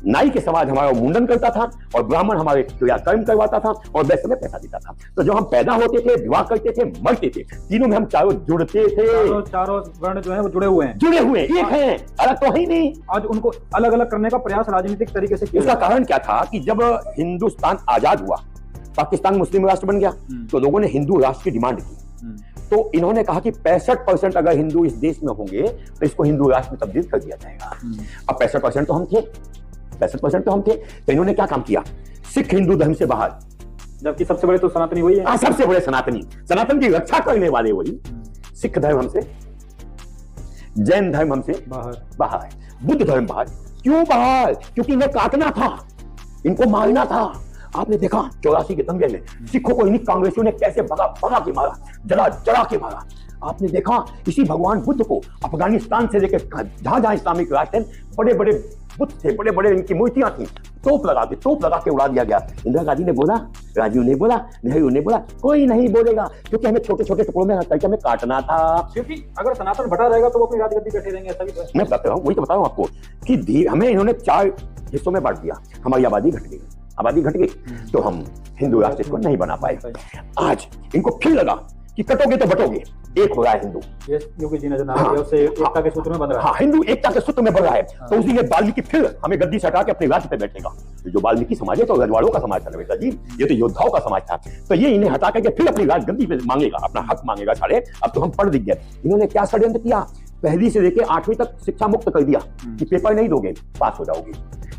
Speaker 1: नाई के समाज हमारा मुंडन करता था, और ब्राह्मण हमारे क्रियाकर्म करवाता था, और वैसे में पैसा देता था। तो जब हम पैदा होते थे, विवाह करते थे, मरते थे, तीनों में हम चारों जुड़ते थे।
Speaker 2: चारों वर्ण जो है वो जुड़े हुए
Speaker 1: एक हैं, अलग तो है ही नहीं।
Speaker 2: आज उनको अलग अलग करने का प्रयास राजनीतिक तरीके से किया।
Speaker 1: इसका कारण क्या था कि जब हिंदुस्तान आजाद हुआ, पाकिस्तान मुस्लिम राष्ट्र बन गया, तो लोगों ने हिंदू राष्ट्र की डिमांड की। तो इन्होंने कहा कि 65% अगर हिंदू इस देश में होंगे तो इसको हिंदू राष्ट्र में तब्दील कर दिया जाएगा। अब 65% तो हम थे, 65% तो हम थे। तो इन्होंने क्या काम किया? सिख हिंदू धर्म से बाहर,
Speaker 2: जबकि सबसे बड़े तो सनातनी वही है।
Speaker 1: सबसे बड़े सनातन की रक्षा करने वाले वही। सिख धर्म हमसे, जैन धर्म हमसे बाहर, बुद्ध धर्म बाहर। क्यों बाहर? क्योंकि इन्हें काटना था, इनको मारना था। आपने देखा 84 के दंगे में सिखों को इन्हीं कांग्रेसियों ने कैसे भगा के मारा, जला के मारा। आपने देखा इसी भगवान बुद्ध को अफगानिस्तान से लेकर जहां इस्लामिक राष्ट्र हैं, बड़े बड़े बुद्ध थे, बड़े बड़े इनकी मूर्तियां थी, तोप लगा के उड़ा दिया गया। इंदिरा गांधी ने बोला, राजीव ने बोला, नेहरू ने बोला, कोई नहीं बोलेगा, क्योंकि हमें छोटे छोटे टुकड़ों में करके हमें काटना था।
Speaker 2: क्योंकि अगर सनातन बटा रहेगा तो वो अपनी राजगद्दी बैठे रहेंगे। ऐसा भी
Speaker 1: मैं बता रहा हूँ, वही तो बता रहा हूँ आपको कि हमें इन्होंने 4 हिस्सों में बांट दिया। हमारी आबादी घट गई, तो हम हिंदू राष्ट्र को नहीं बना पाए। आज इनको फिर लगा कि कटोगे तो बटोगे, एक हो रहा है हिंदू।
Speaker 2: योगी जी ने जो नारा दिया उससे एकता के सूत्र में बंध रहा है।
Speaker 1: हाँ, हिंदू एकता के सूत्र में बन रहा है। तो उसी वाल्मीकि फिर हमें गद्दी से हटा के अपने राज्य पे बैठेगा। जो वाल्मीकि समाज है तो रजवाड़ों का समाज था बेटा जी, ये तो योद्धाओं का समाज था। तो ये इन्हें हटा करके फिर अपनी राज गद्दी पे मांगेगा, अपना हक मांगेगा। साले अब तो हम पढ़ लिख गए। इन्होंने क्या षड्यंत्र किया? पहली से लेकर 8वीं तक शिक्षा मुक्त कर दिया कि पेपर नहीं दोगे पास हो जाओगे।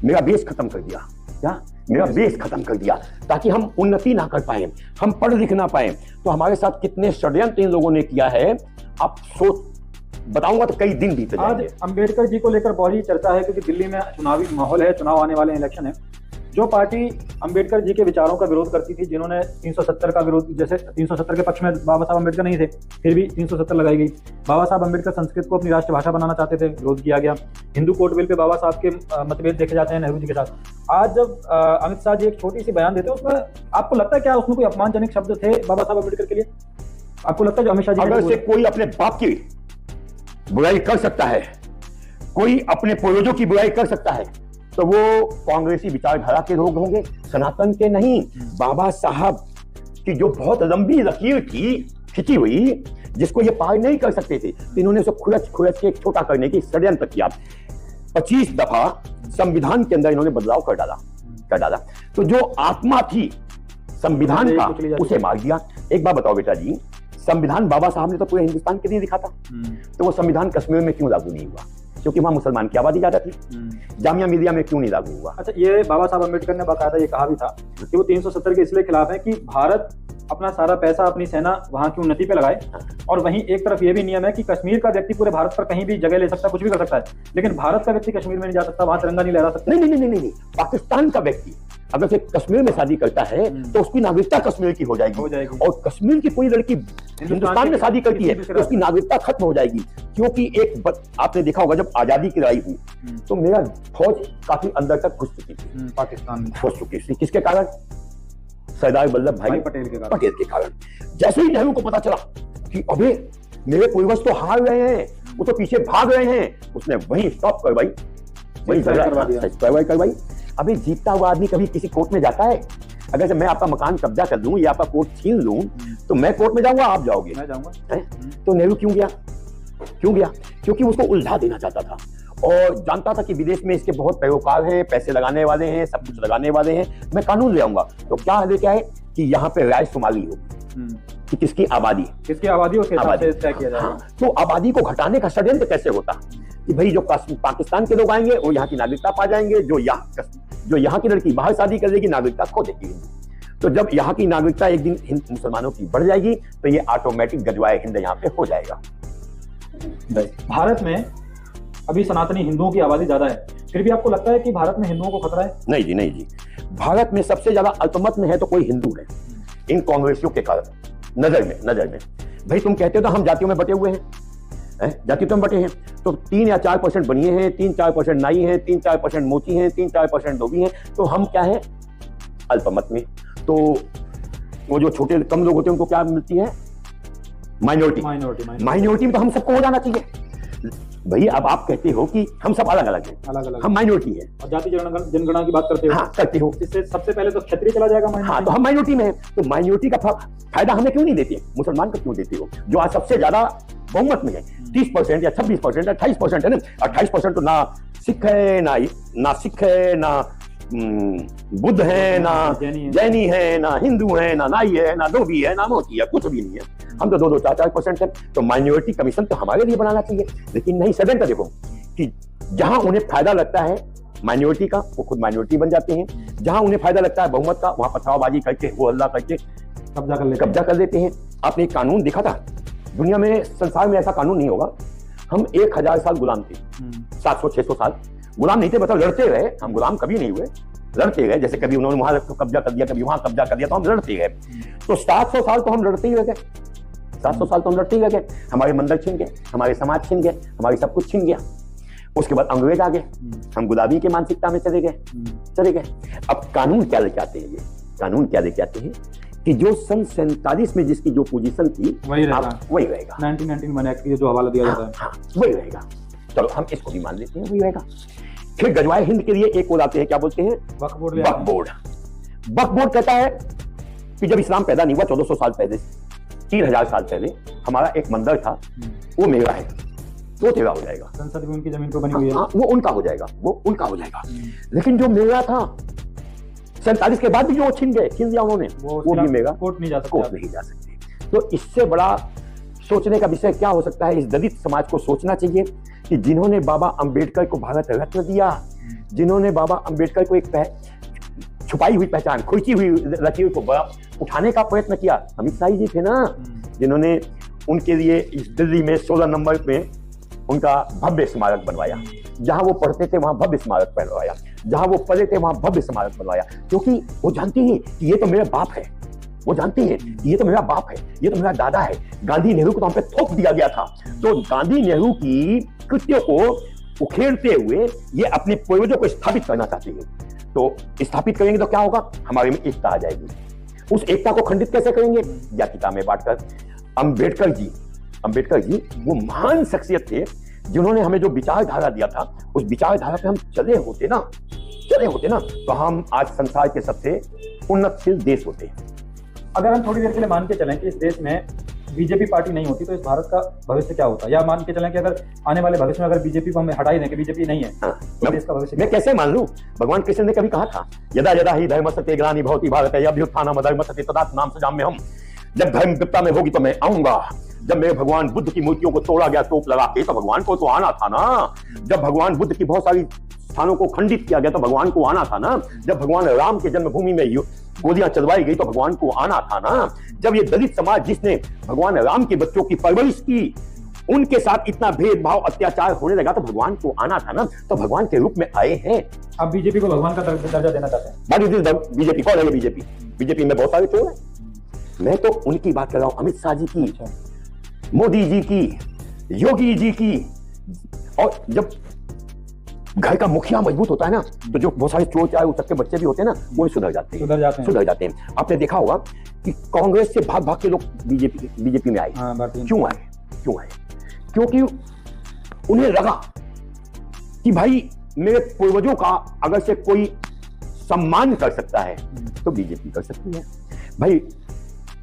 Speaker 1: मेरा बेस खत्म कर दिया। क्या? मेरा बेस खत्म कर दिया, ताकि हम उन्नति ना कर पाए, हम पढ़ लिख ना पाए। तो हमारे साथ कितने षड्यंत्र इन लोगों ने किया है, आप सोच बताऊंगा तो कई दिन बीत जाएंगे।
Speaker 2: आज अंबेडकर जी को लेकर बहुत ही चर्चा है, क्योंकि दिल्ली में चुनावी माहौल है, चुनाव आने वाले इलेक्शन है। जो पार्टी अंबेडकर जी के विचारों का विरोध करती थी, जिन्होंने 370 का विरोध, जैसे 370 के पक्ष में बाबा साहब अंबेडकर नहीं थे, फिर भी 370 लगाई गई। बाबा साहब अंबेडकर संस्कृत को अपनी राष्ट्रभाषा बनाना चाहते थे, विरोध किया गया। हिंदू कोर्ट बिल पे बाबा साहब के मतभेद देखे जाते हैं नेहरू जी के साथ। आज जब अमित शाह जी एक छोटी सी बयान देते हैं, उसमें आपको लगता है क्या उसमें कोई अपमानजनक शब्द थे बाबा साहब अंबेडकर के लिए? आपको लगता है जो अमित शाह जी
Speaker 1: अगर से कोई अपने बाप की बुराई कर सकता है, कोई अपने पूर्वजों की बुराई कर सकता है, तो वो कांग्रेसी विचारधारा के लोग होंगे, सनातन के नहीं। बाबा साहब कि जो बहुत लंबी लकीर थी खिंची हुई, जिसको ये पार नहीं कर सकते थे, तो इन्होंने उसे खुरच खुरच के छोटा करने की षड्यंत्र किया। 25 दफा संविधान के अंदर इन्होंने बदलाव कर डाला। तो जो आत्मा थी संविधान का, उसे मार दिया। एक बात बताओ बेटा जी, संविधान बाबा साहब ने तो पूरे हिंदुस्तान के लिए लिखा था, तो वो संविधान कश्मीर में क्यों लागू नहीं हुआ? क्योंकि वहां मुसलमान की आबादी ज्यादा थी। जामिया मिलिया में क्यों नहीं लागू हुआ?
Speaker 2: अच्छा, ये बाबा साहब अम्बेडकर ने बाकायदा ये कहा भी था कि वो 370 के इसलिए खिलाफ है कि भारत अपना सारा पैसा, अपनी सेना वहां की उन्नति पे लगाए, और वहीं एक तरफ ये भी नियम है कि कश्मीर का व्यक्ति पूरे भारत पर कहीं भी जगह ले सकता है, कुछ भी कर सकता है, लेकिन भारत का व्यक्ति कश्मीर में नहीं जा सकता, वहां तिरंगा नहीं लहरा सकता।
Speaker 1: नहीं, पाकिस्तान का व्यक्ति अगर से कश्मीर में शादी करता है तो उसकी नागरिकता कश्मीर की हो जाएगी। और कश्मीर की कोई लड़की हिंदुस्तान में शादी करती है तो उसकी नागरिकता खत्म हो जाएगी। क्योंकि आपने देखा होगा जब आजादी की लड़ाई हुई तो मेरा फौज काफी अंदर तक घुस चुकी थी,
Speaker 2: पाकिस्तान में
Speaker 1: घुस चुकी थी। किसके कारण? सरदार वल्लभ भाई पटेल के कारण। जैसे ही नेहरू को पता चला कि अबे मेरे पूर्वज तो हार रहे हैं, वो तो पीछे भाग रहे हैं, उसने वहीं स्टॉप करवाई, वहीं करवाई। अभी जीतता हुआ आदमी कभी किसी कोर्ट में जाता है? अगर से मैं आपका मकान कब्जा कर लूं या आपका कोर्ट छीन लूं तो मैं कोर्ट में जाऊंगा, आप जाओगे?
Speaker 2: मैं जाऊंगा।
Speaker 1: तो नेहरू क्यों गया? क्योंकि उसको उलझा देना चाहता था और जानता था कि विदेश में इसके बहुत पैरोकार हैं, पैसे लगाने वाले हैं, सब कुछ लगाने वाले हैं, मैं कानून ले आऊंगा। तो क्या है कि यहाँ पे राय शुमारी होगी कि किसकी आबादी उसके हिसाब से तय किया जाएगा। तो आबादी को घटाने का षड्यंत्र कैसे होता कि भाई जो पाकिस्तान के लोग आएंगे वो यहाँ की नागरिकता पा जाएंगे, जो यहाँ की लड़की बाहर शादी कर लेगी नागरिकता खो देगी। तो जब यहाँ की नागरिकता एक दिन मुसलमानों की बढ़ जाएगी तो ये ऑटोमेटिक गजवाए हिंद यहाँ पे हो जाएगा।
Speaker 2: भारत में अभी सनातनी हिंदुओं की आबादी ज्यादा है, फिर भी आपको लगता है कि भारत में हिंदुओं को खतरा है? नहीं जी, भारत में सबसे ज्यादा अल्पमत में है तो कोई हिंदू है, इन कांग्रेसियों के कारण। नजर में भाई तुम कहते हो तो हम जातियों में बटे हुए हैं, जातियों में बटे हैं, तो 3 या 4% बनिए हैं, 3-4% नाई हैं, 3-4% मोची हैं, 3-4% धोबी हैं, तो हम क्या है? अल्पमत में। तो वो जो छोटे कम लोग होते हैं उनको क्या मिलती है? माइनॉरिटी में तो हम सबको हो जाना चाहिए भाई। अब आप कहते हो कि हम सब अलग अलग हैं, हम माइनॉरिटी हैं, और जाति जनगणना की बात करते हो।
Speaker 1: हाँ, करते हो।
Speaker 2: इससे सबसे पहले तो क्षत्रिय चला जाएगा।
Speaker 1: हाँ, तो हम माइनॉरिटी में हैं, तो माइनॉरिटी का फायदा हमें क्यों नहीं देते? मुसलमान को क्यों देते हो, जो आज सबसे ज्यादा बहुमत में है? 30% या 26% 28% है ना। 28% तो ना सिख है, ना सिख है, ना बुद्ध है, ना जैनी है, ना हिंदू है, ना नाई है, ना धोबी है, ना मोची है, कुछ भी नहीं है। हम तो 2-4% है। तो माइनॉरिटी कमीशन तो हमारे लिए बनाना चाहिए, लेकिन नहीं। षड्यंत्र देखो कि जहां उन्हें फायदा लगता है माइनॉरिटी का वो खुद माइनॉरिटी बन जाते हैं, जहां उन्हें फायदा लगता है बहुमत का वहां पथरावबाजी करके वो हल्ला करके कब्जा कर लेते हैं। आपने एक कानून देखा था? दुनिया में, संसार में ऐसा कानून नहीं होगा। हम 1000 साल गुलाम थे, 700-600 साल गुलाम नहीं थे, मतलब लड़ते रहे। हम गुलाम कभी नहीं हुए, लड़ते गए। जैसे कभी उन्होंने वहां कब्जा कर दिया, कभी वहां कब्जा कर दिया, तो हम लड़ते गए। तो 700 साल तो हम लड़ते ही रह गए, 700 साल तो हम लड़ते ही रह गए। हमारे मंदिर छिन गए, हमारे समाज छिन गए, हमारी सब कुछ छिन गया। उसके बाद अंग्रेज आ गए, हम गुलाबी की मानसिकता में चले गए। अब कानून क्या लेके आते हैं? ये कानून क्या लेके आते हैं कि जो सन 47 में जिसकी जो पोजीशन थी वही रहेगा।
Speaker 2: 1991 एक्ट की जो हवाला दिया जाता है,
Speaker 1: हाँ, वही रहेगा। चलो हम इसको भी मान लेते हैं, वही रहेगा। फिर गजवाए हिंद के लिए एक वो लाते हैं, क्या बोलते हैं?
Speaker 2: वक्फ बोर्ड।
Speaker 1: वक्फ बोर्ड कहता है कि जब इस्लाम पैदा नहीं हुआ 1400 साल पहले, 3000 साल पहले, हमारा एक मंदिर था, वो मेरा है, वो तेरा हो जाएगा।
Speaker 2: संसद भी उनकी जमीन पर बनी हुई है,
Speaker 1: वो उनका हो जाएगा। लेकिन जो मेरा था 47 के बाद भी जो छीन लिया उन्होंने, वो भी मेरा।
Speaker 2: कोर्ट नहीं जा
Speaker 1: सकते। तो इससे बड़ा सोचने का विषय क्या हो सकता है? इस दलित समाज को सोचना चाहिए कि जिन्होंने बाबा अंबेडकर को भारत रत्न दिया, जिन्होंने बाबा अंबेडकर को एक छुपाई हुई पहचान, खुर्ची हुई लकीर को उठाने का प्रयत्न किया, अमित शाह जी थे ना, जिन्होंने उनके लिए इस दिल्ली में 16 नंबर में उनका भव्य स्मारक बनवाया। जहां वो पढ़ते थे वहां भव्य स्मारक बनवाया, जहां वो पढ़े थे वहां भव्य स्मारक बनवाया। क्योंकि वो जानते हैं कि ये तो मेरा बाप है, वो जानते हैं कि ये तो मेरा बाप है, ये तो मेरा दादा है। गांधी नेहरू को तो हम पे थोप दिया गया था। तो गांधी नेहरू की कृत्यों को उखेड़ते हुए ये अपने पूर्वजों को स्थापित करना चाहते हैं। तो स्थापित करेंगे तो क्या होगा? हमारे में एकता आ जाएगी। उस एकता को खंडित कैसे करेंगे? जातिता में बांटकर। अंबेडकर जी वो महान शख्सियत थे जिन्होंने हमें जो विचारधारा दिया था, उस विचारधारा पे हम चले होते ना, तो हम आज संसार के सबसे उन्नतशील देश होते।
Speaker 2: अगर हम थोड़ी देर के लिए मान के चलें कि इस देश में बीजेपी पार्टी नहीं होती तो इस भारत का भविष्य क्या होता, या मान के चलें कि अगर आने वाले भविष्य में अगर बीजेपी को हमें हटा ही दें कि बीजेपी नहीं है, तो देश का भविष्य
Speaker 1: मैं कैसे मान लूं? भगवान कृष्ण ने कभी कहा था, यदा यदा ही धर्मस्य ग्लानि भवति भारत अभ्युत्थानम् अधर्मस्य तदात्मानं सृजाम्यहम्। जब धर्म विपत्ता में होगी तो मैं आऊंगा। जब मेरे भगवान बुद्ध की मूर्तियों को तोड़ा गया तोप लगा के, तो भगवान को तो आना था ना। जब भगवान बुद्ध की बहुत सारी स्थानों को खंडित किया गया तो भगवान को आना था ना। जब भगवान राम के जन्मभूमि में गोलियां चलवाई गई तो भगवान को आना था ना। जब ये दलित समाज जिसने भगवान राम के बच्चों की परवरिश की, उनके साथ इतना भेदभाव अत्याचार होने लगा तो भगवान को आना था ना। तो भगवान के रूप में आए हैं।
Speaker 2: अब बीजेपी को भगवान का दर्जा देना चाहते हैं।
Speaker 1: बीजेपी कौन है? बीजेपी बीजेपी में बहुत सारे चोर हैं। मैं तो उनकी बात कर रहा हूं, अमित शाह जी की, मोदी जी की, योगी जी की। और जब घर का मुखिया मजबूत होता है ना, तो जो बहुत सारे चोर चाहे उसके बच्चे भी होते हैं ना, वो सुधर जाते हैं। आपने देखा होगा कि कांग्रेस से भाग भाग के लोग बीजेपी में आए। क्यों आए? क्योंकि उन्हें लगा कि भाई मेरे पूर्वजों का अगर से कोई सम्मान कर सकता है तो बीजेपी कर सकती है। भाई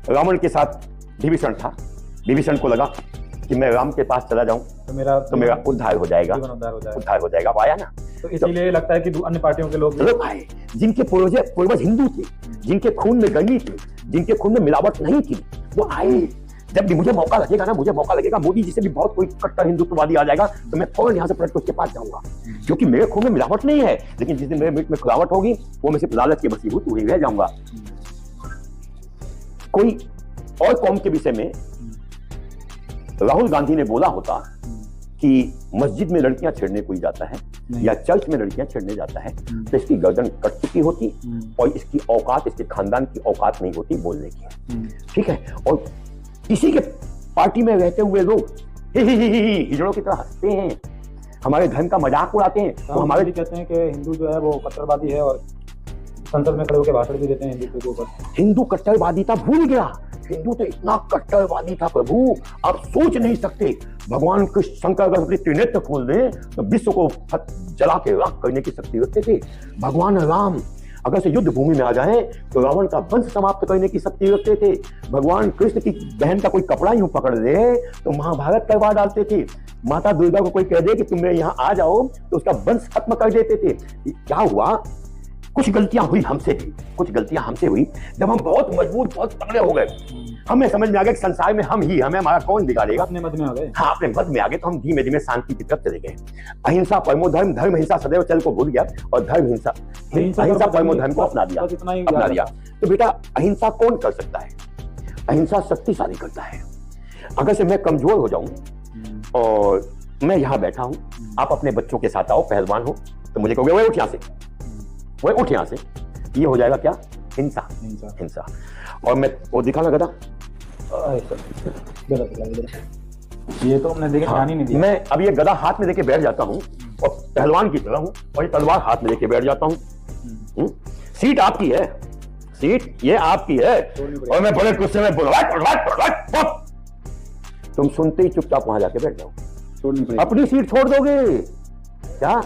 Speaker 1: रावण के साथ विभीषण था, विभीषण को लगा कि मैं राम के पास चला जाऊं तो मेरा उद्धार हो जाएगा, उद्धार हो जाएगा। आया ना।
Speaker 2: तो इसीलिए लगता है कि अन्य पार्टियों के लोग
Speaker 1: आए जिनके पूर्वज हिंदू थे, जिनके खून में गर्मी थी, जिनके खून में मिलावट नहीं थी, वो आए। जब भी मुझे मौका लगेगा मोदी जी से भी बहुत कोई कट्टर हिंदुत्ववादी आ जाएगा तो मैं फौरन यहाँ से पलट के उसके पास जाऊंगा, क्योंकि मेरे खून में मिलावट नहीं है। लेकिन जिस दिन मेरे मीट में खुलावट होगी वो मैं सिर्फ लालच के वशीभूत हुए रह जाऊंगा। कोई और कौम के विषय में राहुल गांधी ने बोला होता कि मस्जिद में लड़कियां छेड़ने कोई जाता है या चर्च में लड़कियां छेड़ने जाता है तो इसकी गर्दन कट चुकी होती और इसकी औकात, इसके खानदान की औकात नहीं होती बोलने की। ठीक है। और इसी के पार्टी में रहते हुए लोग हिजड़ों की तरह हंसते हैं, हमारे धर्म का मजाक उड़ाते हैं।
Speaker 2: तो हमारे भी कहते हैं कि हिंदू जो है वो कट्टरवादी है और संसद में खड़े होकर भाषण भी देते हैं हिंदू के ऊपर।
Speaker 1: हिंदू कट्टरवादी था, भूल गया। हिंदू तो इतना कट्टरवादी था प्रभु, आप सोच नहीं सकते। भगवान कृष्ण शंकर अगर अपने त्रिनेत्र खोल दें तो विश्व को जला के राख करने की शक्ति रखते थे। भगवान राम अगर से युद्ध भूमि में आ जाए तो रावण का वंश समाप्त करने की शक्ति रखते थे। भगवान कृष्ण की बहन का कोई कपड़ा यूं पकड़ ले तो महाभारत करवा डालते थे। माता दुर्गा को कोई कह दे कि तुम मेरे यहाँ आ जाओ तो उसका वंश खत्म कर देते थे। क्या हुआ? कुछ गलतियां हुई हमसे हुई जब हम बहुत मजबूत, बहुत तगड़े हो गए। हमें समझ में आ गया कि संसार में हम ही हमें, हमारा कौन बिगाड़ेगा।
Speaker 2: अपने मत में आ गए।
Speaker 1: हाँ, अपने मत में आ गए तो हम धीमे धीमे शांति की तरफ चले गए। अहिंसा परमो धर्म, धर्म हिंसा सदैव चल को भूल गया और धर्म हिंसा परमो धर्म को अपना दिया। तो बेटा अहिंसा कौन कर सकता है? अहिंसा शक्तिशाली करता है। अगर से मैं कमजोर हो जाऊं और मैं यहाँ बैठा हूं, आप अपने बच्चों के साथ आओ, पहलवान हो, तो मुझे कहोगे वह उठ यहाँ से, ये हो जाएगा क्या? हिंसा। और मैं वो दिखाना गधा,
Speaker 2: ये तो हमने देखा ध्यान ही नहीं दिया।
Speaker 1: मैं अब ये गधा हाथ में लेके बैठ जाता हूँ और पहलवान की तरह हूँ और ये तलवार हाथ में लेके बैठ जाता हूँ। सीट आपकी है, सीट ये आपकी है और मैं बड़े गुस्से में बोला तुम सुनते ही चुपचाप वहां जाके बैठ जाओ, अपनी सीट छोड़ दोगे क्या?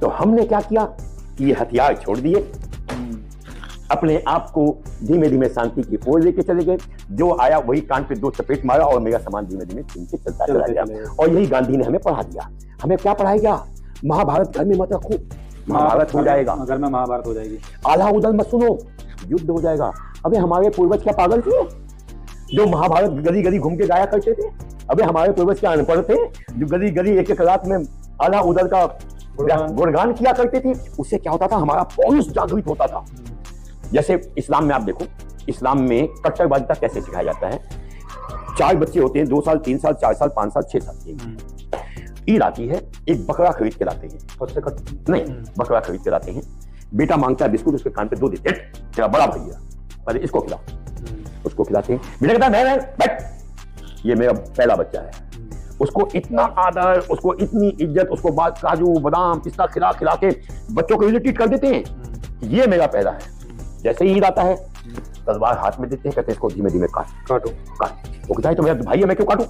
Speaker 1: तो हमने क्या किया? ये हथियार छोड़ दिए, अपने आप को धीमे धीमे शांति की ओर लेके चले गए। जो आया वही कान पे 2 चपेट मारा और मेरा सामान धीमे धीमे छीन के चलता चला गया। और यही गांधी ने हमें पढ़ा दिया। हमें क्या पढ़ाया गया? महाभारत घर में मत रखो, महाभारत हो जाएगा,
Speaker 2: घर में महाभारत हो जाएगी।
Speaker 1: आला उदल मत सुनो, युद्ध हो जाएगा। अबे हमारे पूर्वज क्या पागल थे जो महाभारत गली गली घूम के गाया करते थे? अबे हमारे पूर्वज क्या अनपढ़ थे जो गली गली एक एक रात में आला उदल का गुणगान किया करते थे? उससे क्या होता था? हमारा पौरुष जागृत होता था। जैसे इस्लाम में आप देखो, इस्लाम में कट्टरवादिता कैसे सिखाया जाता है। 4 बच्चे होते हैं, 2 साल, 3 साल, 4 साल, 5 साल, 6 साल के। ईद आती है, एक बकरा खरीद के लाते हैं, नहीं बकरा खरीद के लाते हैं। बेटा मांगता है बिस्कुट, उसके कान पे 2 देते हैं, तेरा बड़ा भैया पहले इसको खिला, उसको खिलाते हैं। बेटा कहता है नहीं बैठ, ये मेरा पहला बच्चा है। उसको इतना आदर, उसको इतनी इज्जत, उसको बाद काजू बादाम पिस्ता खिला खिला के बच्चों को रिलेटेड कर देते हैं। ये मेरा पहला है। जैसे ही ईद आता है तलवार हाथ में देते हैं, कहते हैं इसको धीमे धीमे काटो। वो कहता है तो मेरा भाई है, मैं क्यों काटूं?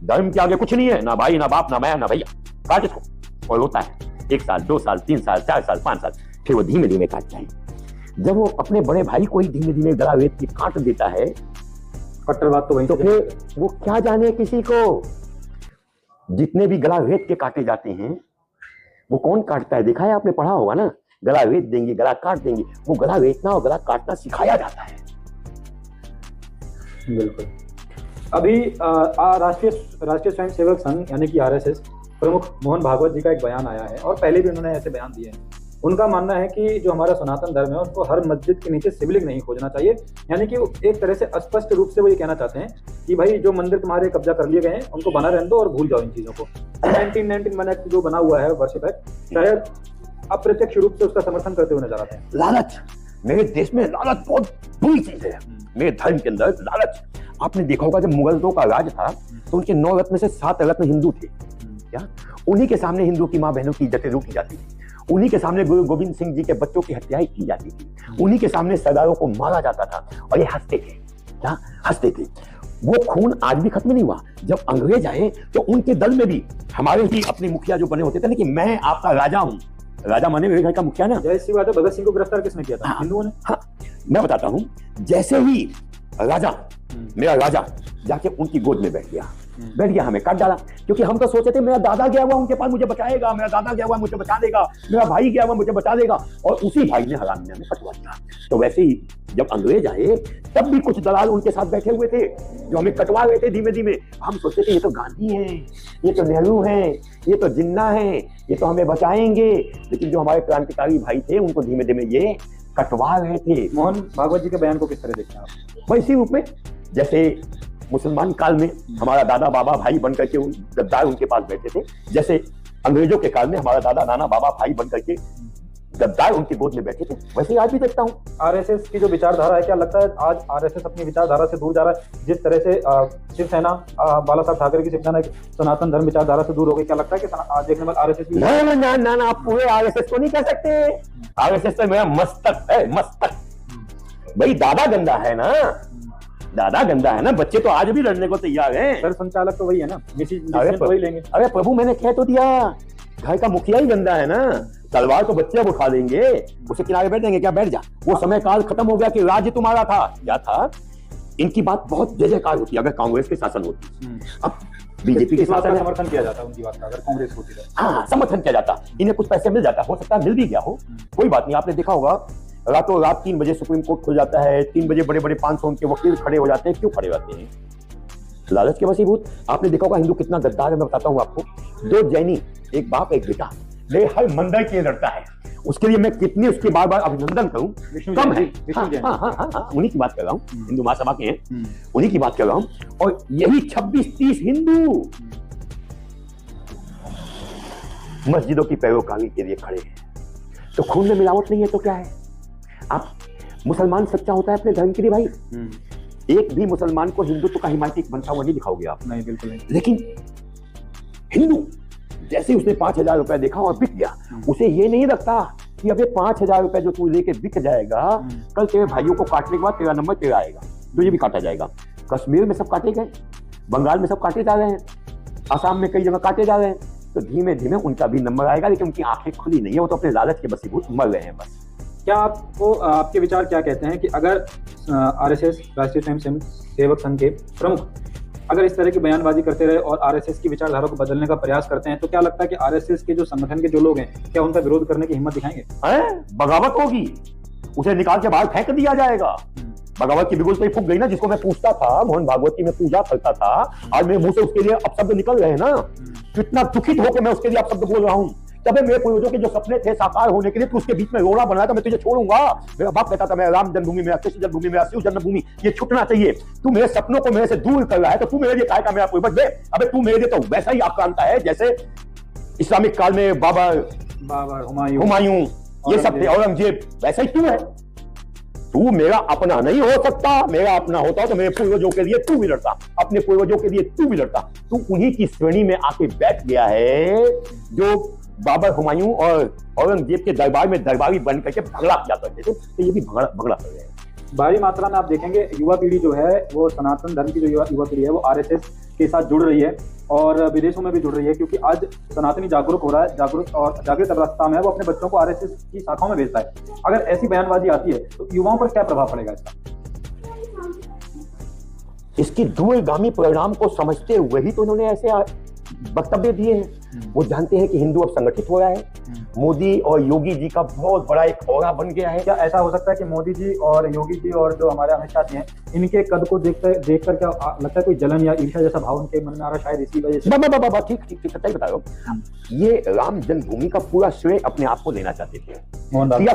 Speaker 1: धर्म के आगे कुछ नहीं है, ना भाई ना बाप ना मैं ना भैया, काट इसको। और होता है 1 साल 2 साल 3 साल 4 साल 5 साल, फिर वो धीमे धीमे काटता है। जब वो अपने बड़े भाई को ही धीमे धीमे गला वेद के काट देता है,
Speaker 2: कट्टरवाद तो वहीं
Speaker 1: तो फिर वो क्या जाने किसी को। जितने भी गला वेद के काटे जाते हैं वो कौन काटता है, देखा है आपने, पढ़ा होगा ना, गला वेद देंगे, गला काट देंगे। वो गला वेदना और गला काटना सिखाया जाता है।
Speaker 2: बिल्कुल। अभी राष्ट्रीय स्वयं सेवक संघ यानी कि आरएसएस प्रमुख मोहन भागवत जी का एक बयान आया है, और पहले भी उन्होंने ऐसे बयान दिए हैं। उनका मानना है कि जो हमारा सनातन धर्म है उसको हर मस्जिद के नीचे शिवलिंग नहीं खोजना चाहिए। यानी कि एक तरह से स्पष्ट रूप से वो ये कहना चाहते हैं कि भाई जो मंदिर तुम्हारे कब्जा कर लिए गए हैं उनको बना रहने दो और भूल जाओ इन चीजों को। 1991 एक्ट जो बना हुआ है वर्षिप एक्ट, शायद अप्रत्यक्ष रूप से उसका समर्थन करते हुए नजर आते हैं।
Speaker 1: लालच, मेरे देश में लालच बहुत बुरी चीज है। मेरे धर्म के अंदर लालच, आपने देखा होगा जब मुगलों का राज था तो उनके 9 रत्न में से 7 रत्न हिंदू थे। क्या उन्हीं के सामने हिंदू की माँ बहनों की इज्जतें रोकी जाती थी, उन्हीं के सामने गुरु गोविंद सिंह जी के बच्चों की हत्याएं की जाती थी, उन्हीं के सामने सरदारों को मारा जाता था और ये हंसते थे। क्या हंसते थे? वो खून आज भी खत्म नहीं हुआ। जब अंग्रेज आए तो उनके दल में भी हमारे ही अपने मुखिया जो बने होते थे ना कि मैं आपका राजा हूं, राजा माने मेरे घर का मुखिया ना।
Speaker 2: जैसी बात है, भगत सिंह को गिरफ्तार किसने किया था? हिंदुओं ने।
Speaker 1: हाँ, मैं बताता हूं, जैसे ही राजा, मेरा राजा जाके उनकी गोद में बैठ गया, हमें काट डाला। क्योंकि हम तो सोचे थे मेरा दादा गया हुआ उनके पास मुझे बचाएगा, मेरा दादा गया हुआ मुझे बचा देगा, मेरा भाई गया हुआ मुझे बचा देगा, और उसी भाई ने हरामिया में कटवा दिया। तो वैसे ही जब अंग्रेज आए तब भी कुछ दलाल उनके साथ बैठे हुए थे जो हमें कटवा रहे थे धीमे धीमे। हम सोचते थे ये तो गांधी हैं, ये तो नेहरू हैं, ये तो जिन्ना हैं, ये तो हमें बचाएंगे। लेकिन जो हमारे क्रांतिकारी भाई थे उनको धीमे धीमे ये कटवा रहे थे।
Speaker 2: मोहन भागवत जी के बयान को किस तरह देखते हैं आप?
Speaker 1: वैसे रूप में जैसे मुसलमान काल में हमारा दादा बाबा भाई बनकर के गद्दार उनके पास बैठे थे, जैसे अंग्रेजों के काल में हमारा दादा नाना बाबा भाई बनकर के गद्दार उनकी गोद में बैठे थे, वैसे आज भी देखता हूँ।
Speaker 2: आरएसएस की जो विचारधारा है, क्या लगता है आज आरएसएस अपनी विचारधारा से दूर जा रहा है? जिस तरह से शिवसेना बाला साहब ठाकरे की शिवसेना सनातन धर्म विचारधारा से दूर हो गई, क्या लगता है कि आज देखने में आरएसएस
Speaker 1: ना आप पूरे आरएसएस को नहीं कह सकते। आरएसएस तो मेरा मस्तक है, मस्तक। भाई दादा गंदा है ना, दादा गंदा है ना, बच्चे तो आज भी लड़ने को तैयार हैं।
Speaker 2: सर संचालक तो वही है ना, तो वही लेंगे।
Speaker 1: अरे प्रभु मैंने कह तो दिया, घर का मुखिया ही गंदा है ना, तलवार तो बच्चे उठा देंगे, उसे किनारे बैठ देंगे। क्या बैठ जा, वो समय काल खत्म हो गया कि राज्य तुम्हारा था। क्या था? इनकी बात बहुत जय जयकार होती अगर कांग्रेस के शासन होती। अब बीजेपी के शासन
Speaker 2: समर्थन किया जाता उनकी बात का, अगर कांग्रेस होती है।
Speaker 1: हाँ, समर्थन किया जाता, इन्हें कुछ पैसे मिल जाता, हो सकता है मिल भी गया हो, कोई बात नहीं। आपने देखा होगा रातों रात 3 बजे सुप्रीम कोर्ट खुल जाता है, 3 बजे बड़े बड़े 500 उनके वकील खड़े हो जाते हैं। क्यों खड़े होते हैं? लालच के वशीभूत। आपने देखा होगा हिंदू कितना गद्दार है, मैं बताता हूँ आपको। 2 जैनी, एक बाप एक बेटा, ले हर मंदिर के लिए लड़ता है, उसके लिए मैं कितनी उसके बार बार अभिनंदन करूं, कम है। हाँ, उन्हीं की बात कर रहा हूँ, हिंदू महासभा के हैं, उन्हीं की बात कर रहा हूँ। और यही 26-30 हिंदू मस्जिदों की पैरोकारी के लिए खड़े हैं। तो खून में मिलावट नहीं है तो क्या है? आप मुसलमान सच्चा होता है अपने धर्म के लिए भाई, एक भी मुसलमान को हिंदुत्व का हिमायती बनता हुआ नहीं दिखाओगे आप।
Speaker 2: नहीं, बिल्कुल नहीं।
Speaker 1: लेकिन हिंदू जैसे उसने 5,000 रुपए देखा और बिक गया, उसे ये नहीं लगता कि अब ये 5,000 रुपए जो तू लेके बिक जाएगा, कल तेरे भाइयों को काटने के बाद तेरा नंबर तेरा आएगा, तुझे भी काटा जाएगा। कश्मीर में सब काटे गए, बंगाल में सब काटे जा रहे हैं, आसाम में कई जगह काटे जा रहे हैं। तो धीमे धीमे उनका भी नंबर आएगा, लेकिन उनकी आंखें खुली नहीं है, वो तो अपने लालच के वशीभूत मर रहे हैं बस।
Speaker 2: क्या आपको आपके विचार क्या कहते हैं कि अगर आरएसएस राष्ट्रीय स्वयं सेवक संघ के प्रमुख अगर इस तरह की बयानबाजी करते रहे और आरएसएस की विचारधारा को बदलने का प्रयास करते हैं, तो क्या लगता है कि आरएसएस के जो संगठन के जो लोग हैं, क्या उनका विरोध करने की हिम्मत दिखाएंगे?
Speaker 1: बगावत होगी, उसे निकाल के बाहर फेंक दिया जाएगा। बगावत की बिगुल तो फूक गई ना, जिसको मैं पूछता था, मोहन भागवत की मैं पूजा करता था, और मेरे मुंह से उसके लिए अपशब्द निकल रहे हैं ना, कितना दुखित होकर मैं उसके लिए अपशब्द बोल रहा हूँ। तब मेरे पूर्वजों के जो सपने थे साकार होने के लिए, तू उसके बीच में रोड़ा बनाया था, मैं तुझे छोड़ूंगा। मेरा बाप कहता था मैं राम जन्मभूमि में, कृष्ण जन्मभूमि में, शिव जन्मभूमि, ये छूटना चाहिए। तू मेरे सपनों को मेरे से दूर कर रहा है, तो तू मेरे लिए काय का मेरा पूर्वज बे? अबे तू मेरे लिए तो वैसा ही आक्रांता है जैसे इस्लामिक काल में बाबर, हुमायूं, ये सब थे, औरंगजेब, वैसा ही तू है। तू मेरा अपना नहीं हो सकता, मेरा अपना होता तो मेरे पूर्वजों के लिए तू भी लड़ता, अपने पूर्वजों के लिए तू भी लड़ता। तू उन्हीं की श्रेणी में आके बैठ गया है जो बाबर, हुमायूं और औरंगजेब के दरबार में दरबारी बन करके भगड़ा किया करते थे, तो ये भी भगड़ा कर रहे हैं।
Speaker 2: भारी मात्रा में आप देखेंगे युवा पीढ़ी जो है वो सनातन धर्म की जो युवा पीढ़ी है वो आरएसएस के साथ जुड़ रही है और विदेशों में भी जुड़ रही है, क्योंकि आज सनातनी जागरूक हो रहा है, जागरूक और जागृत अवस्था में है, वो अपने बच्चों को आरएसएस की शाखाओं में भेजता है। अगर ऐसी बयानबाजी आती है तो युवाओं पर क्या प्रभाव पड़ेगा इसका?
Speaker 1: इसकी दूरगामी परिणाम को समझते हुए ही तो उन्होंने ऐसे वक्तव्य दिए हैं। वो जानते हैं कि हिंदू अब संगठित हो रहा है, मोदी और योगी जी का बहुत बड़ा एक औरा बन गया है।
Speaker 2: क्या ऐसा हो सकता है कि मोदी जी और योगी जी और जो हमारे अमित शाह जी हैं, इनके कद को देखकर क्या लगता है कोई जलन या ईर्ष्या जैसा भाव उनके मन में आ रहा है, शायद इसी वजह से?
Speaker 1: ठीक सच्चाई बता रहा हूँ। ये राम जन्मभूमि का पूरा श्रेय अपने आप को लेना चाहते थे, किया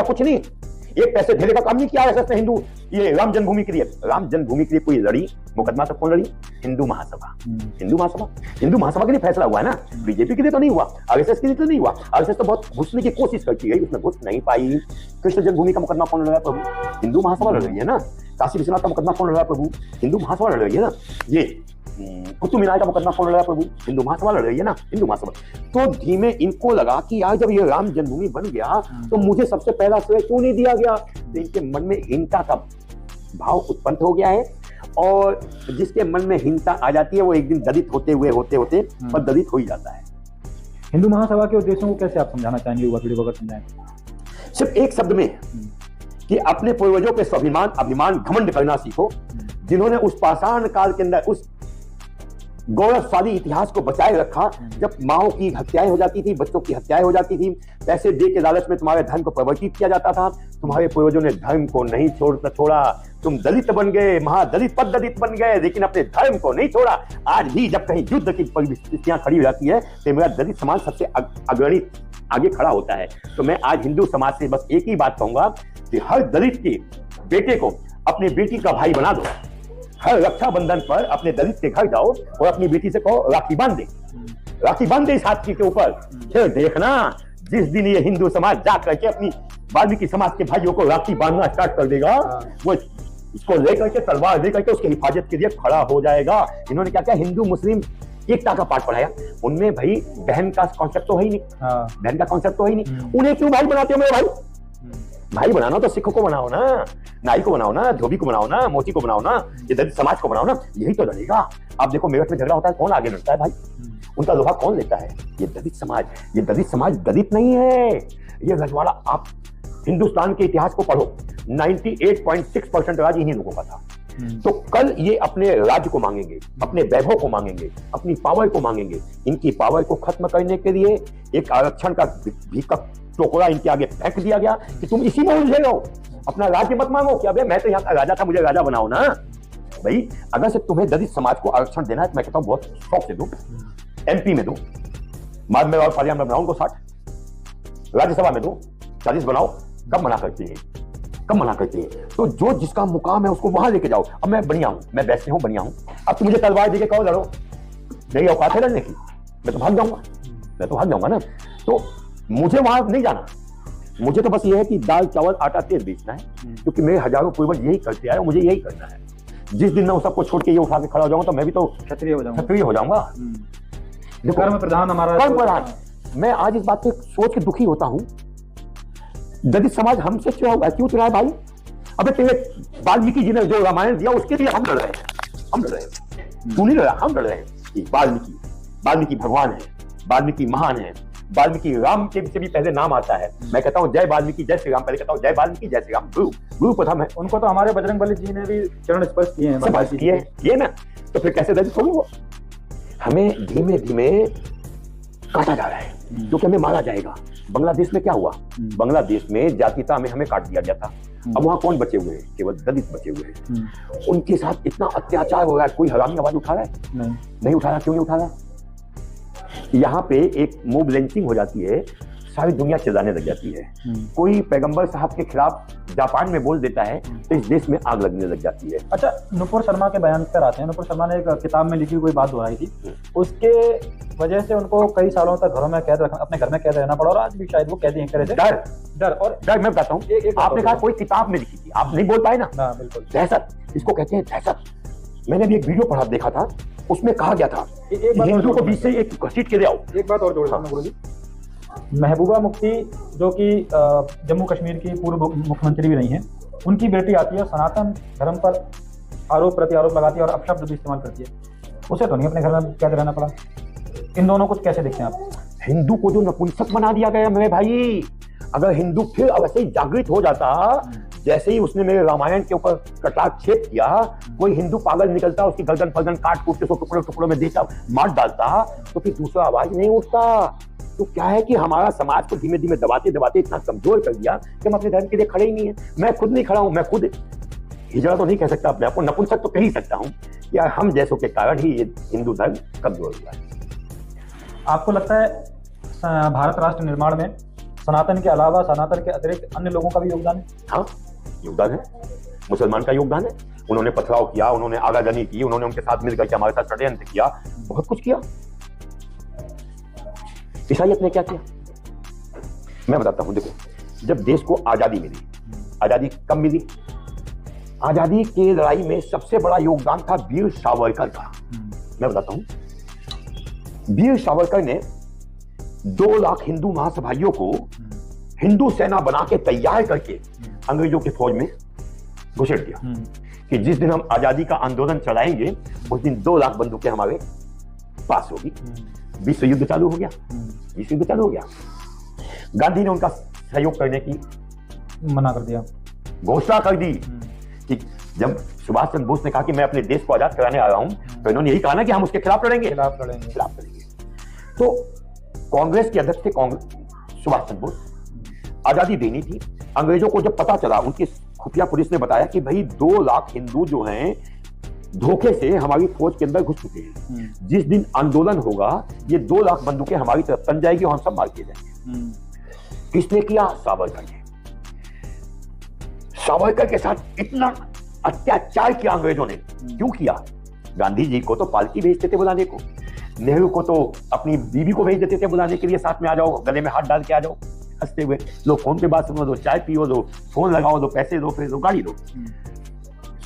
Speaker 1: कुछ नहीं, एक पैसे देने का काम नहीं किया आरएसएस ने हिंदू ये राम जन्मभूमि के लिए। राम जन्मभूमि के लिए कोई लड़ी, मुकदमा तो कौन लड़ी? हिंदू महासभा। हिंदू महासभा के लिए फैसला हुआ है ना, बीजेपी के लिए तो नहीं हुआ, आरएसएस के लिए तो नहीं हुआ। आरएसएस तो बहुत घुसने की कोशिश करती गई, उसमें घुस नहीं पाई। कृष्ण जन्मभूमि का मुकदमा कौन लड़ रहा है? प्रभु हिंदू महासभा लड़ रही है ना। काशी विश्वनाथ का मुकदमा कौन लड़ रहा है? प्रभु हिंदू महासभा लड़ रही है ना। ये कुतुब मीनार का मुकदमा कौन लड़ रहा है? प्रभु हिंदू महासभा लड़ रही है ना, हिंदू महासभा। तो धीमे इनको लगा कि यार जब ये राम जन्मभूमि बन गया तो मुझे सबसे पहला श्रेय क्यों नहीं दिया गया? तो इनके मन में हीनता का भाव उत्पन्न हो गया है, और जिसके मन में हीनता आ जाती है वो एक दिन दलित होते और दलित हो ही जाता है।
Speaker 2: हिंदू महासभा के उद्देश्यों को कैसे आप समझाना चाहेंगे युवा पीढ़ी को, अगर समझाएं?
Speaker 1: सिर्फ एक शब्द में कि अपने पूर्वजों के स्वाभिमान, अभिमान, घमंड करना सीखो, जिन्होंने उस पाषाण काल के अंदर उस गौरवशाली इतिहास को बचाए रखा, जब माओ की हत्याएं हो जाती थी, बच्चों की हत्याएं हो जाती थी, पैसे दे के लालच में तुम्हारे धर्म को परिवर्तित किया जाता था। तुम्हारे पूर्वजों ने धर्म को नहीं छोड़ा, तुम दलित बन गए, महादलित पद दलित बन गए, लेकिन अपने धर्म को नहीं छोड़ा। आज भी जब कहीं युद्ध की परिस्थितियां खड़ी हो जाती है तो मेरा दलित समाज सबसे अग्रणी आगे खड़ा होता है। तो मैं आज हिंदू समाज से बस एक ही बात कहूंगा कि हर दलित के बेटे को अपनी बेटी का भाई बना दो। हर रक्षाबंधन पर अपने दलित के घर जाओ और अपनी बेटी से कहो राखी बांध दे इस हाथी के ऊपर। फिर देखना जिस दिन ये हिंदू समाज जा करके अपनी वाल्मीकि समाज के भाइयों को राखी बांधना स्टार्ट कर देगा, वो इसको लेकर के तलवार लेकर के उसकी हिफाजत के लिए खड़ा हो जाएगा। इन्होंने क्या हिंदू मुस्लिम एकता का पाठ पढ़ाया, उनमें भाई बहन का कॉन्सेप्ट तो है ही नहीं, बहन का कॉन्सेप्ट तो है ही नहीं। उन्हें क्यों भाई बनाते हो मेरे भाई बनाना तो सिखों को बनाओ ना, नाई को बनाओ ना, धोबी को बनाओ ना, मोची को बनाओ ना, ये दलित समाज को बनाओ ना, यही तो लड़ेगा। आप देखो मेरठ में झगड़ा होता है, कौन आगे लड़ता है भाई? उनका लोहा कौन लेता है? ये दलित समाज। ये दलित समाज दलित नहीं है, ये रजवाड़ा। आप हिंदुस्तान के इतिहास को पढ़ो, 98.6% राज्य इन्हीं लोगों का था। तो कल ये अपने राज्य को मांगेंगे, अपने वैभव को मांगेंगे, अपनी पावर को मांगेंगे। इनकी पावर को खत्म करने के लिए एक आरक्षण का भी का टोकरा इनके आगे फेंक दिया गया कि तुम इसी में उलझे रहो, अपना राज्य मत मांगो कि अबे मैं तो यहाँ का राजा था, मुझे राजा बनाओ ना। भाई अगर से तुम्हें दलित समाज को आरक्षण देना है तो मैं कहता हूँ बहुत शौक से दो, एमपी में दो, बाद में और पार्लियामेंट में बनाओ उनको 60, राज्यसभा में दो 40 बनाओ। कब मना करती है? तो जो जिसका मुकाम है उसको वहां लेके जाओ। अब मैं बढ़िया हूं, मैं वैसे हूं, बढ़िया हूं, अब तुम मुझे तलवार देके कहो लड़ो, मेरी औकात है लड़ने की, मैं तो भाग जाऊंगा ना। तो मुझे वहां नहीं जाना, मुझे तो बस ये है कि दाल चावल आटा तेल बेचना है, क्योंकि मेरे हजारों पूर्वज यही करते आए, मुझे यही करना है। जिस दिन मैं उस सबको छोड़ के ये उठा के खड़ा हो जाऊंगा तो मैं भी तो क्षत्रिय हो जाऊंगा।
Speaker 2: कर्म प्रधान हमारा,
Speaker 1: कर्म प्रधान। मैं आज इस बात पे सोच के दुखी होता हूं, दलित समाज हमसे क्यों चुरा है भाई? अबे तेरे वाल्मीकि जी ने जो रामायण दिया उसके लिए हम लड़ रहे हैं, तू नहीं लड़ा, हम लड़ रहे हैं। वाल्मीकि भगवान है, वाल्मीकि महान है, वाल्मीकि राम के से भी पहले नाम आता है। मैं कहता हूँ जय वाल्मीकि जय श्री राम, पहले कहता हूँ जय वाल्मीकि जय श्री राम। गुरु प्रथम है।
Speaker 2: उनको तो हमारे बजरंगबली जी ने भी चरण स्पर्श किए हैं,
Speaker 1: किए ना, तो फिर कैसे दलित होंगे वो? हमें धीमे धीमे काटा जा रहा है क्योंकि हमें मारा जाएगा। बांग्लादेश में क्या हुआ? बांग्लादेश में जातीयता में हमें काट दिया गया था। अब वहां कौन बचे हुए हैं? केवल दलित बचे हुए हैं। उनके साथ इतना अत्याचार हो रहा है, कोई हरामी आवाज उठा रहा है? नहीं उठा रहा। क्यों नहीं उठा रहा? यहाँ पे एक मोब लिंचिंग हो जाती है, सारी दुनिया चिल्लाने लग जाती है। कोई पैगंबर साहब के खिलाफ जापान में बोल देता है तो इस देश में आग लगने लग जाती है।
Speaker 2: अच्छा, नुपुर शर्मा के बयान पर आते हैं। नुपुर शर्मा ने एक किताब में लिखी हुई बात दोहराई थी, उसके वजह से उनको कई सालों तक घरों में कैद रखना, अपने घर में कैद रहना पड़ा, और आज भी शायद वो कैदी हैं। डर मैं बताता हूँ, आपने कहा कोई किताब में लिखी थी, आप नहीं बोल पाए ना। बिल्कुल। दहशत, इसको कहते हैं दहशत। मैंने भी एक वीडियो पढ़ा देखा था, उसमें कहा गया था हिंदुओं को बीच से एक घसीट के ले आओ। एक बात और जोड़ देता हूं गुरुजी, महबूबा मुफ्ती जो कि जम्मू कश्मीर की पूर्व मुख्यमंत्री भी रही हैं, उनकी बेटी आती है, सनातन धर्म पर आरोप प्रत्यारोप लगाती है और अपशब्द भी इस्तेमाल करती है, उसे तो नहीं अपने घर में कैद रहना पड़ा। इन दोनों को कैसे देखते हैं आप?
Speaker 1: हिंदू को जो नपुंसक बना दिया गया मेरे भाई, अगर हिंदू फिर वैसे ही जागृत हो जाता, जैसे ही उसने मेरे रामायण के ऊपर कटाक्षेप किया, कोई हिंदू पागल निकलता, उसकी गर्दन फर्दन काट कूट के उसको टुकड़ों टुकड़ों में देता, मार डालता, तो फिर दूसरा आवाज नहीं उठता। तो क्या है कि हमारा समाज को धीमे धीमे दबाते दबाते इतना कमजोर कर दिया कि हम अपने धर्म के लिए खड़े ही नहीं है। मैं खुद नहीं खड़ा हूं, मैं खुद हिजड़ा तो नहीं कह सकता अपने आप को, नपुंसक तो कह ही सकता हूं, या हम जैसों के कारण ही ये हिंदू धर्म कमजोर हुआ है।
Speaker 2: आपको लगता है भारत राष्ट्र निर्माण में सनातन के अलावा, सनातन के अतिरिक्त अन्य लोगों का भी योगदान है?
Speaker 1: हाँ, योगदान है, मुसलमान का योगदान है। उन्होंने पथराव किया, उन्होंने आगाजनी की, उन्होंने उनके साथ मिलकर के हमारे साथ षड्यंत्र किया, बहुत कुछ किया। ईसाइयत ने क्या किया मैं बताता हूं। देखो, जब देश को आजादी मिली, आजादी कब मिली? आजादी की लड़ाई में सबसे बड़ा योगदान था वीर सावरकर का। मैं बताता हूं, वीर सावरकर ने 2 लाख हिंदू महासभाइयों को हिंदू सेना बना के तैयार करके अंग्रेजों की फौज में घुसेड़ दिया कि जिस दिन हम आजादी का आंदोलन चलाएंगे उस दिन 2 लाख बंदूकें हमारे पास होगी। विश्व युद्ध चालू हो गया, विश्व युद्ध चालू हो गया। गांधी ने उनका सहयोग करने की
Speaker 2: मना कर दिया,
Speaker 1: घोषणा कर दी कि जब सुभाष चंद्र बोस ने कहा कि मैं अपने देश को आजाद कराने आ रहा हूं, तो इन्होंने यही कहा ना कि हम उसके खिलाफ लड़ेंगे, खिलाफ लड़ेंगे। तो कांग्रेस के अध्यक्ष थे सुभाष चंद्र बोस, आजादी देनी थी। अंग्रेजों को जब पता चला, उनकी खुफिया पुलिस ने बताया कि भाई 2 लाख हिंदू जो हैं धोखे से हमारी फौज के अंदर घुस चुके हैं, जिस दिन आंदोलन होगा ये 2 लाख बंदूकें हमारी तरफ तन जाएगी और हम सब मार के जाएंगे। किसने किया? सावरकर ने। सावरकर के साथ इतना अत्याचार किया अंग्रेजों ने। क्यों किया? गांधी जी को तो पालकी भेजते थे बुलाने को, नेहरू को तो अपनी बीवी को भेज देते थे बुलाने के लिए, साथ में आ जाओ, गले में हाथ डाल के आ जाओ, हंसते हुए, लो फोन पे बात सुनो, दो चाय पियो, दो फोन लगाओ, दो पैसे दो, फिर दो गाड़ी दो।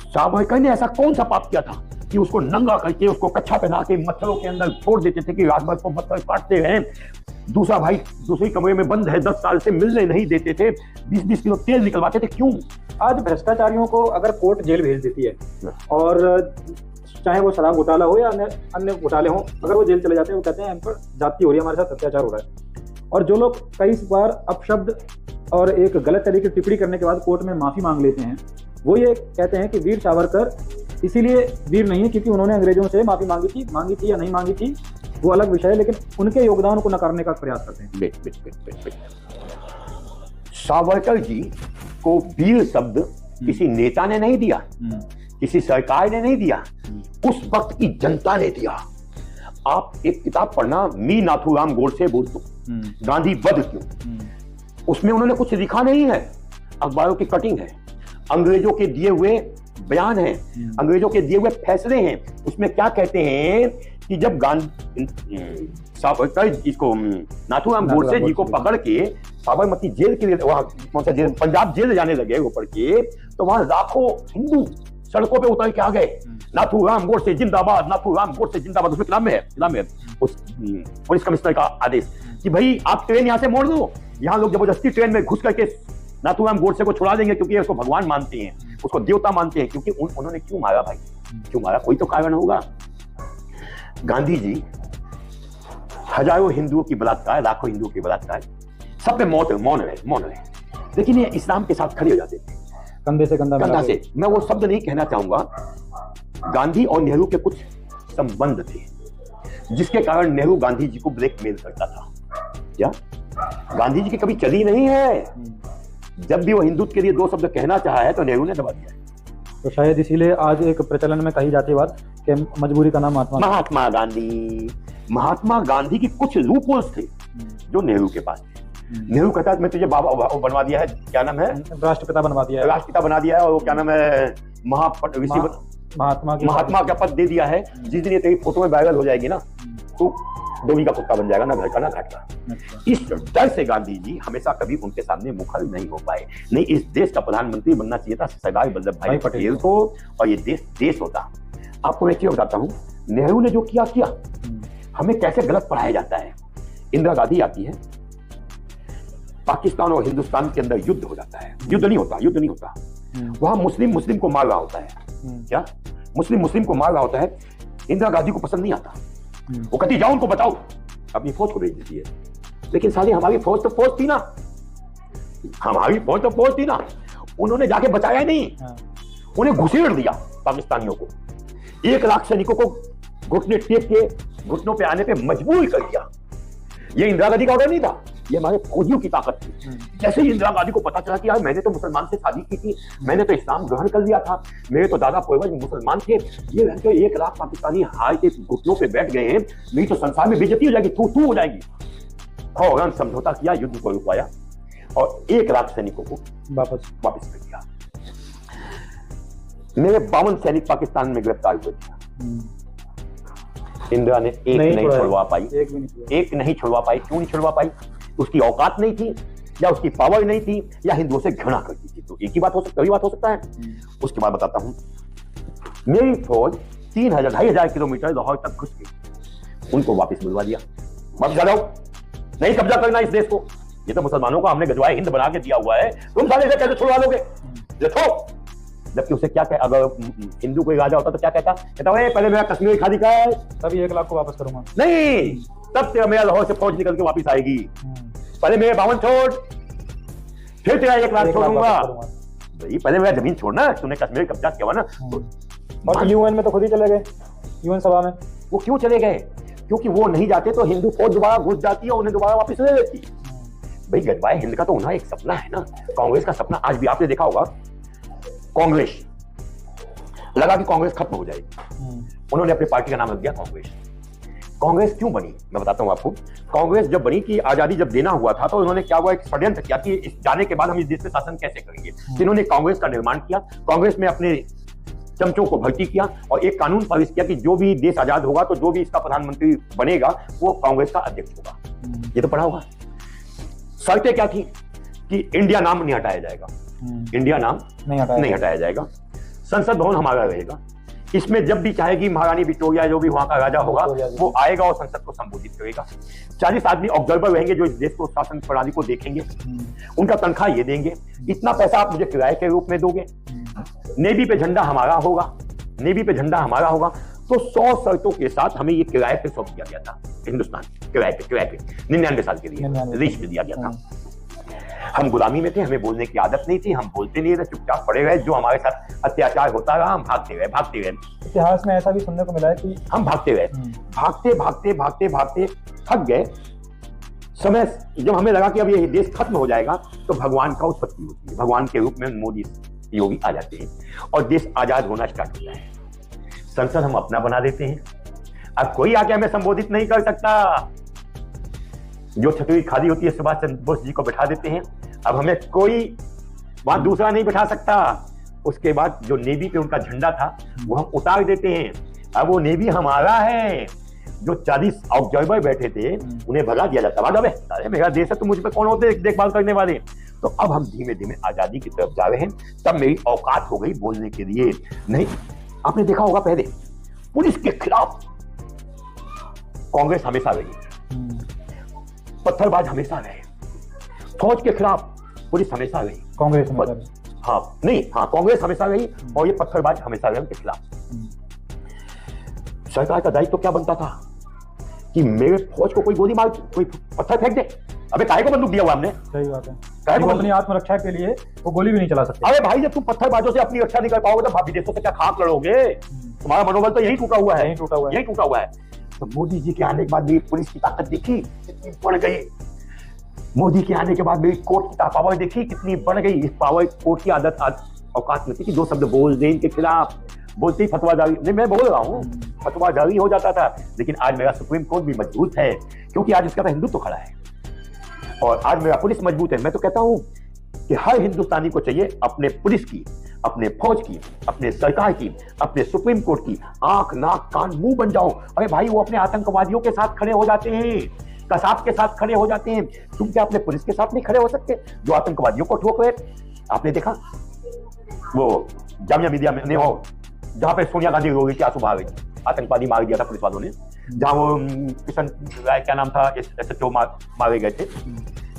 Speaker 1: सावरकर ने ऐसा कौन सा पाप किया था कि उसको नंगा करके, उसको कच्छा पहना के मच्छरों के अंदर छोड़ देते थे कि रात भर को मच्छर काटते रहे। दूसरा भाई दूसरे कमरे में बंद है, 10 साल से मिलने नहीं देते थे, 20-20 किलो तेल निकलवाते थे। क्यों?
Speaker 2: आज भ्रष्टाचारियों को अगर कोर्ट जेल भेज देती है, और चाहे वो शराब घोटाला हो या अन्य घोटाले हो, अगर वो जेल चले जाते हैं, वो कहते हैं हम पर जाति हो रही है, हमारे साथ अत्याचार हो रहा है। और जो लोग कई बार अपशब्द और एक गलत तरीके की टिप्पणी करने के बाद कोर्ट में माफी मांग लेते हैं, वो ये कहते हैं कि वीर सावरकर इसीलिए वीर नहीं है क्योंकि उन्होंने अंग्रेजों से माफी मांगी थी या नहीं मांगी थी, वो अलग विषय है, लेकिन उनके योगदान को नकारने का प्रयास करते हैं।
Speaker 1: सावरकर जी को वीर शब्द किसी नेता ने नहीं दिया, किसी सरकार ने नहीं दिया, उस वक्त की जनता ने दिया। आप एक किताब पढ़ना, मी नाथूराम गोडसे बोलतो, गांधी वध क्यों, उसमें उन्होंने कुछ लिखा नहीं है, अखबारों की कटिंग है, अंग्रेजों के दिए हुए बयान हैं, अंग्रेजों के दिए हुए फैसले हैं। उसमें क्या कहते हैं कि जब सावरकर इसको नाथूराम गोडसे जी को पकड़ के साबरमती जेल के लिए, वहां कौन सा जेल, पंजाब जेल जाने लगे वो पढ़ के, तो वहां लाखों हिंदू सड़कों पे उतर के आ गए, नाथूराम गोडसे जिंदाबाद, नाथूराम गोडसे जिंदाबाद। उसमें किताब में है उस पुलिस कमिश्नर का आदेश कि भाई आप ट्रेन यहां से मोड़ दो, यहाँ लोग जबरदस्ती ट्रेन में घुस करके नाथूराम गोडसे को छुड़ा देंगे क्योंकि उसको भगवान मानते हैं, उसको देवता मानते हैं। क्योंकि उन्होंने क्यों मारा भाई, क्यों मारा? कोई तो कारण होगा। गांधी जी हजारों हिंदुओं की बलात्कार, लाखों हिंदुओं की बलात्कार, सब पे मौन रहे, लेकिन ये इस्लाम के साथ खड़े हो जाते थे,
Speaker 2: कंधे से कंधा
Speaker 1: से। मैं वो शब्द नहीं कहना चाहूंगा। गांधी और नेहरू के कुछ संबंध थे जिसके कारण नेहरू गांधी जी को ब्लैकमेल करता था। क्या गांधी जी की कभी चली नहीं है? जब भी वो हिंदुत्व के लिए 2 शब्द कहना चाहा है तो नेहरू ने दबा दिया।
Speaker 2: तो शायद इसीलिए आज एक प्रचलन में कही जाती बात कि मजबूरी का नाम
Speaker 1: महात्मा गांधी की कुछ लूपहोल्स थे जो नेहरू के पास थे। नेहरू कहता है मैं तुझे बाबा बनवा दिया है, क्या नाम है,
Speaker 2: राष्ट्रपिता बनवा दिया है,
Speaker 1: राष्ट्रपिता बना दिया है, और वो क्या नाम है, महात्मा का पद दे दिया है। जिस दिन ये तेरी फोटो में वायरल हो जाएगी ना, तो डोगी का कुत्ता बन जाएगा, ना घर का ना घाट का। इस डर से गांधी जी हमेशा कभी उनके सामने मुखर नहीं हो पाए। नहीं, इस देश का प्रधानमंत्री बनना चाहिए था सरदार वल्लभ भाई पटेल को, और ये देश होता। आपको मैं क्यों बताता हूँ, नेहरू ने जो किया, हमें कैसे गलत पढ़ाया जाता है। इंदिरा गांधी आती है, पाकिस्तान और हिंदुस्तान के अंदर युद्ध हो जाता है, युद्ध नहीं होता, वहां मुस्लिम को मार रहा होता है। क्या मुस्लिम को मार रहा होता है, इंदिरा गांधी को पसंद नहीं आता। वो कहती जाओ उनको बताओ, अपनी फौज को भेज देती है। लेकिन साली हमारी फौज तो फौज थी ना, उन्होंने जाके बचाया ही नहीं, उन्हें घुसेड़ दिया पाकिस्तानियों को। 1 लाख सैनिकों को घुटने टेक के घुटनों पे आने पे मजबूर कर दिया। ये इंदिरा गांधी का ऑर्डर नहीं था, ये हमारे फौजियों की ताकत थी। जैसे ही इंदिरा गांधी को पता चला कि यार मैंने तो मुसलमान से शादी की थी, मैंने तो इस्लाम ग्रहण कर लिया था, मेरे तो दादा पूर्वज मुसलमान थे, ये 1 लाख पाकिस्तानी हार के घुटनों पे बैठ गए हैं, मेरी तो संसार में बेइज्जती हो जाएगी, थू हो जाएगी। फौरन समझौता किया, युद्ध को रुकवाया और 1 लाख सैनिकों को वापस कर दिया। मेरे 52 सैनिक पाकिस्तान में गिरफ्तार हुए थे। इंदिरा ने एक नहीं छुड़वा पाई। क्यों नहीं छुड़वा पाई? उसकी औकात नहीं थी, या उसकी पावर नहीं थी, या हिंदुओं से घृणा करती थी। तो एक ही बात हो सकता है। उसके बाद बताता हूं, मेरी फौज 2,500 किलोमीटर लाहौर तक घुस गई, उनको वापस मिलवा दिया। वापस आ जाओ, नहीं कब्जा करना इस देश को, ये तो मुसलमानों को हमने गजवाए हिंद बना के दिया हुआ है, तुम साले से कैसे छुड़वा लोगे? देखो, जबकि उसे क्या कहे, अगर हिंदू कोई राजा होता तो क्या कहता पहले मेरा कश्मीर खाली कर,
Speaker 2: तभी 1 लाख को वापस करूंगा।
Speaker 1: नहीं, तब तेरा मेरा लाहौर से फौज निकल के वापस आएगी। पहले मेरे 52 छोड़, फिर तेरा 1 लाख छोड़ूंगा। पहले मेरा जमीन छोड़ना, तूने कश्मीर कब्जा किया ना।
Speaker 2: और यूएन में तो खुद ही चले गए, यूएन सभा में।
Speaker 1: वो क्यों चले गए? क्योंकि वो नहीं जाते तो हिंदू फौज दोबारा घुस जाती है, उन्हें दोबारा वापस ले लेती। भाई गजवाए हिंद का तो उन्हें एक सपना है ना, कांग्रेस का सपना। आज भी आपने देखा होगा, कांग्रेस लगा कि कांग्रेस खत्म हो जाएगी, उन्होंने अपनी पार्टी का नाम रख दिया कांग्रेस। कांग्रेस क्यों बनी मैं बताता हूं आपको। कांग्रेस जब बनी कि आजादी जब देना हुआ था, तो उन्होंने क्या हुआ, एक षड्यंत्र किया कि इस जाने के बाद हम इस देश में शासन कैसे करेंगे। इन्होंने कांग्रेस का निर्माण किया, कांग्रेस में अपने चमचों को भर्ती किया और एक कानून पारित किया कि जो भी देश आजाद होगा तो जो भी इसका प्रधानमंत्री बनेगा वो कांग्रेस का अध्यक्ष होगा। ये तो पढ़ा होगा। शर्तें क्या थी कि इंडिया नाम नहीं हटाया जाएगा, इंडिया नाम नहीं हटाया जाएगा, संसद भवन हमारा रहेगा, इसमें जब भी चाहेगी महारानी विक्टोरिया जो भी वहां का राजा होगा वो आएगा और संसद को संबोधित करेगा। 40 आदमी ऑब्जर्वर रहेंगे जो इस देश को शासन प्रणाली को देखेंगे, उनका तनख्वाह ये देंगे, इतना पैसा आप मुझे किराए के रूप में दोगे, नेवी पे झंडा हमारा होगा। तो 100 शर्तों के साथ हमें ये किराए पे सौंप दिया गया था, हिंदुस्तान किराए पे 99 साल के लिए लीज पे दिया गया था। हम गुलामी में थे, हमें बोलने की आदत नहीं थी, हम बोलते नहीं थे, चुपचाप पड़े रहे, जो हमारे साथ अत्याचार होता रहा हम भागते रहे।
Speaker 2: इतिहास में ऐसा भी सुनने को मिला है कि
Speaker 1: हम भागते रहे, भागते थक गए। समय जब हमें लगा कि अब ये देश खत्म हो जाएगा तो भगवान का उत्पत्ति होती है, भगवान के रूप में मोदी योगी आ जाते हैं और देश आजाद होना स्टार्ट होता है। संसद हम अपना बना देते हैं, अब कोई आके हमें संबोधित नहीं कर सकता। जो छतरी खाली होती है सुभाष चंद्र बोस जी को बैठा देते हैं, अब हमें कोई वहां दूसरा नहीं बैठा सकता। उसके बाद जो नेवी पे उनका झंडा था वो हम उतार देते हैं, अब वो नेवी हमारा है। जो 40 ऑब्जर्वर बैठे थे उन्हें भगा दिया जाता, भागा बे, अरे मेरा देश है तो मुझ पे कौन होते देखभाल करने वाले। तो अब हम धीमे धीमे आजादी की तरफ जा रहे हैं, तब मेरी औकात हो गई बोलने के लिए। नहीं, आपने देखा होगा पहले पुलिस के खिलाफ कांग्रेस हमेशा रही, पत्थरबाज हमेशा रहे, फौज के खिलाफ पुलिस हमेशा रही,
Speaker 2: कांग्रेस
Speaker 1: कांग्रेस हमेशा रही और ये पत्थरबाज हमेशा रहे उनके खिलाफ। सरकार का दायित्व क्या बनता था कि मेरे फौज को कोई गोली मार, कोई पत्थर फेंक दे, अबे काहे को बंदूक दिया हुआ हमने?
Speaker 2: सही बात है, अपनी आत्मरक्षा के लिए वो गोली भी नहीं चला सकते।
Speaker 1: अरे भाई, जब तुम पत्थरबाजों से अपनी रक्षा नहीं कर पाओगे तो विदेशों से क्या खाक लड़ोगे? तुम्हारा मनोबल तो यही टूटा हुआ है। तो मोदी जी के आने के बाद मेरी पुलिस की ताकत देखी कितनी बढ़ गई, मोदी के आने के बाद मेरी कोर्ट की पावर देखी कितनी बढ़ गई। इस पावर कोर्ट की आदत औकात में थी कि 2 शब्द बोल दे इनके खिलाफ, बोलते ही फतवा जारी, नहीं मैं बोल रहा हूँ, फतवा जारी हो जाता था। लेकिन आज मेरा सुप्रीम कोर्ट भी मजबूत है क्योंकि आज इसका हिंदुत्व खड़ा है और आज मेरा पुलिस मजबूत है। मैं तो कहता हूँ कि हर हिंदुस्तानी को चाहिए अपने पुलिस की, अपने फौज की, अपने सरकार की, अपने सुप्रीम कोर्ट की आंख नाक कान मुंह बन जाओ। अरे भाई, वो अपने आतंकवादियों के साथ खड़े हो जाते हैं, कसाब के साथ खड़े हो जाते हैं, तुम क्या अपने पुलिस के साथ नहीं खड़े हो सकते जो आतंकवादियों को ठोक रहे? आपने देखा वो जामिया मिलिया में नहीं हो, जहां पे सोनिया गांधी रोगी की आंसू बहा गई, आतंकवादी मार दिया था पुलिस वालों ने, जहां वो किशन राय क्या नाम था SHO मारे गए थे।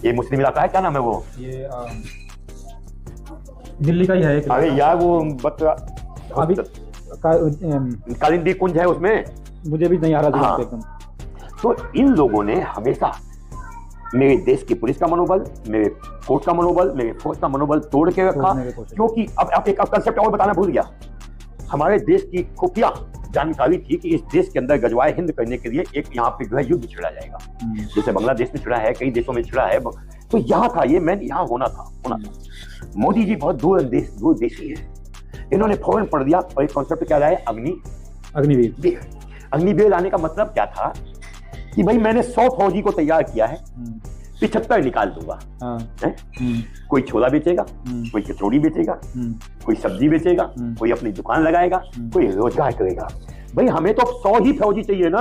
Speaker 1: ये मुस्लिम इलाका है, क्या नाम है वो? ये
Speaker 2: दिल्ली का ही है।
Speaker 1: अरे यार वो कालिंदी कुंज है उसमें,
Speaker 2: मुझे भी नहीं आ रहा
Speaker 1: हाँ।
Speaker 2: एकदम।
Speaker 1: तो इन लोगों ने हमेशा मेरे देश की पुलिस का मनोबल, मेरे कोर्ट का मनोबल, मेरे फौज का मनोबल तोड़ के रखा। क्योंकि अब आप एक कंसेप्ट और बताना भूल गया, हमारे देश की खुफिया जानकारी थी कि इस देश के अंदर गजवाए हिंद करने के लिए एक यहाँ पे जो है युद्ध छिड़ा जाएगा, जैसे बांग्लादेश में छिड़ा है, कई देशों में छिड़ा है, तो यहाँ था ये मैन, यहाँ होना था। मोदी जी बहुत दूरदेशी है, इन्होंने फौरन पढ़ दिया। और एक कॉन्सेप्ट क्या है, अग्निवीर। अग्निवीर लाने का मतलब क्या था कि भाई मैंने 100 फौजी को तैयार किया है, 75 निकाल दूंगा। कोई छोला बेचेगा, कोई कचौड़ी बेचेगा, कोई सब्जी बेचेगा, कोई अपनी दुकान लगाएगा, कोई रोजगार करेगा। भाई हमें तो 100 ही फौजी चाहिए ना,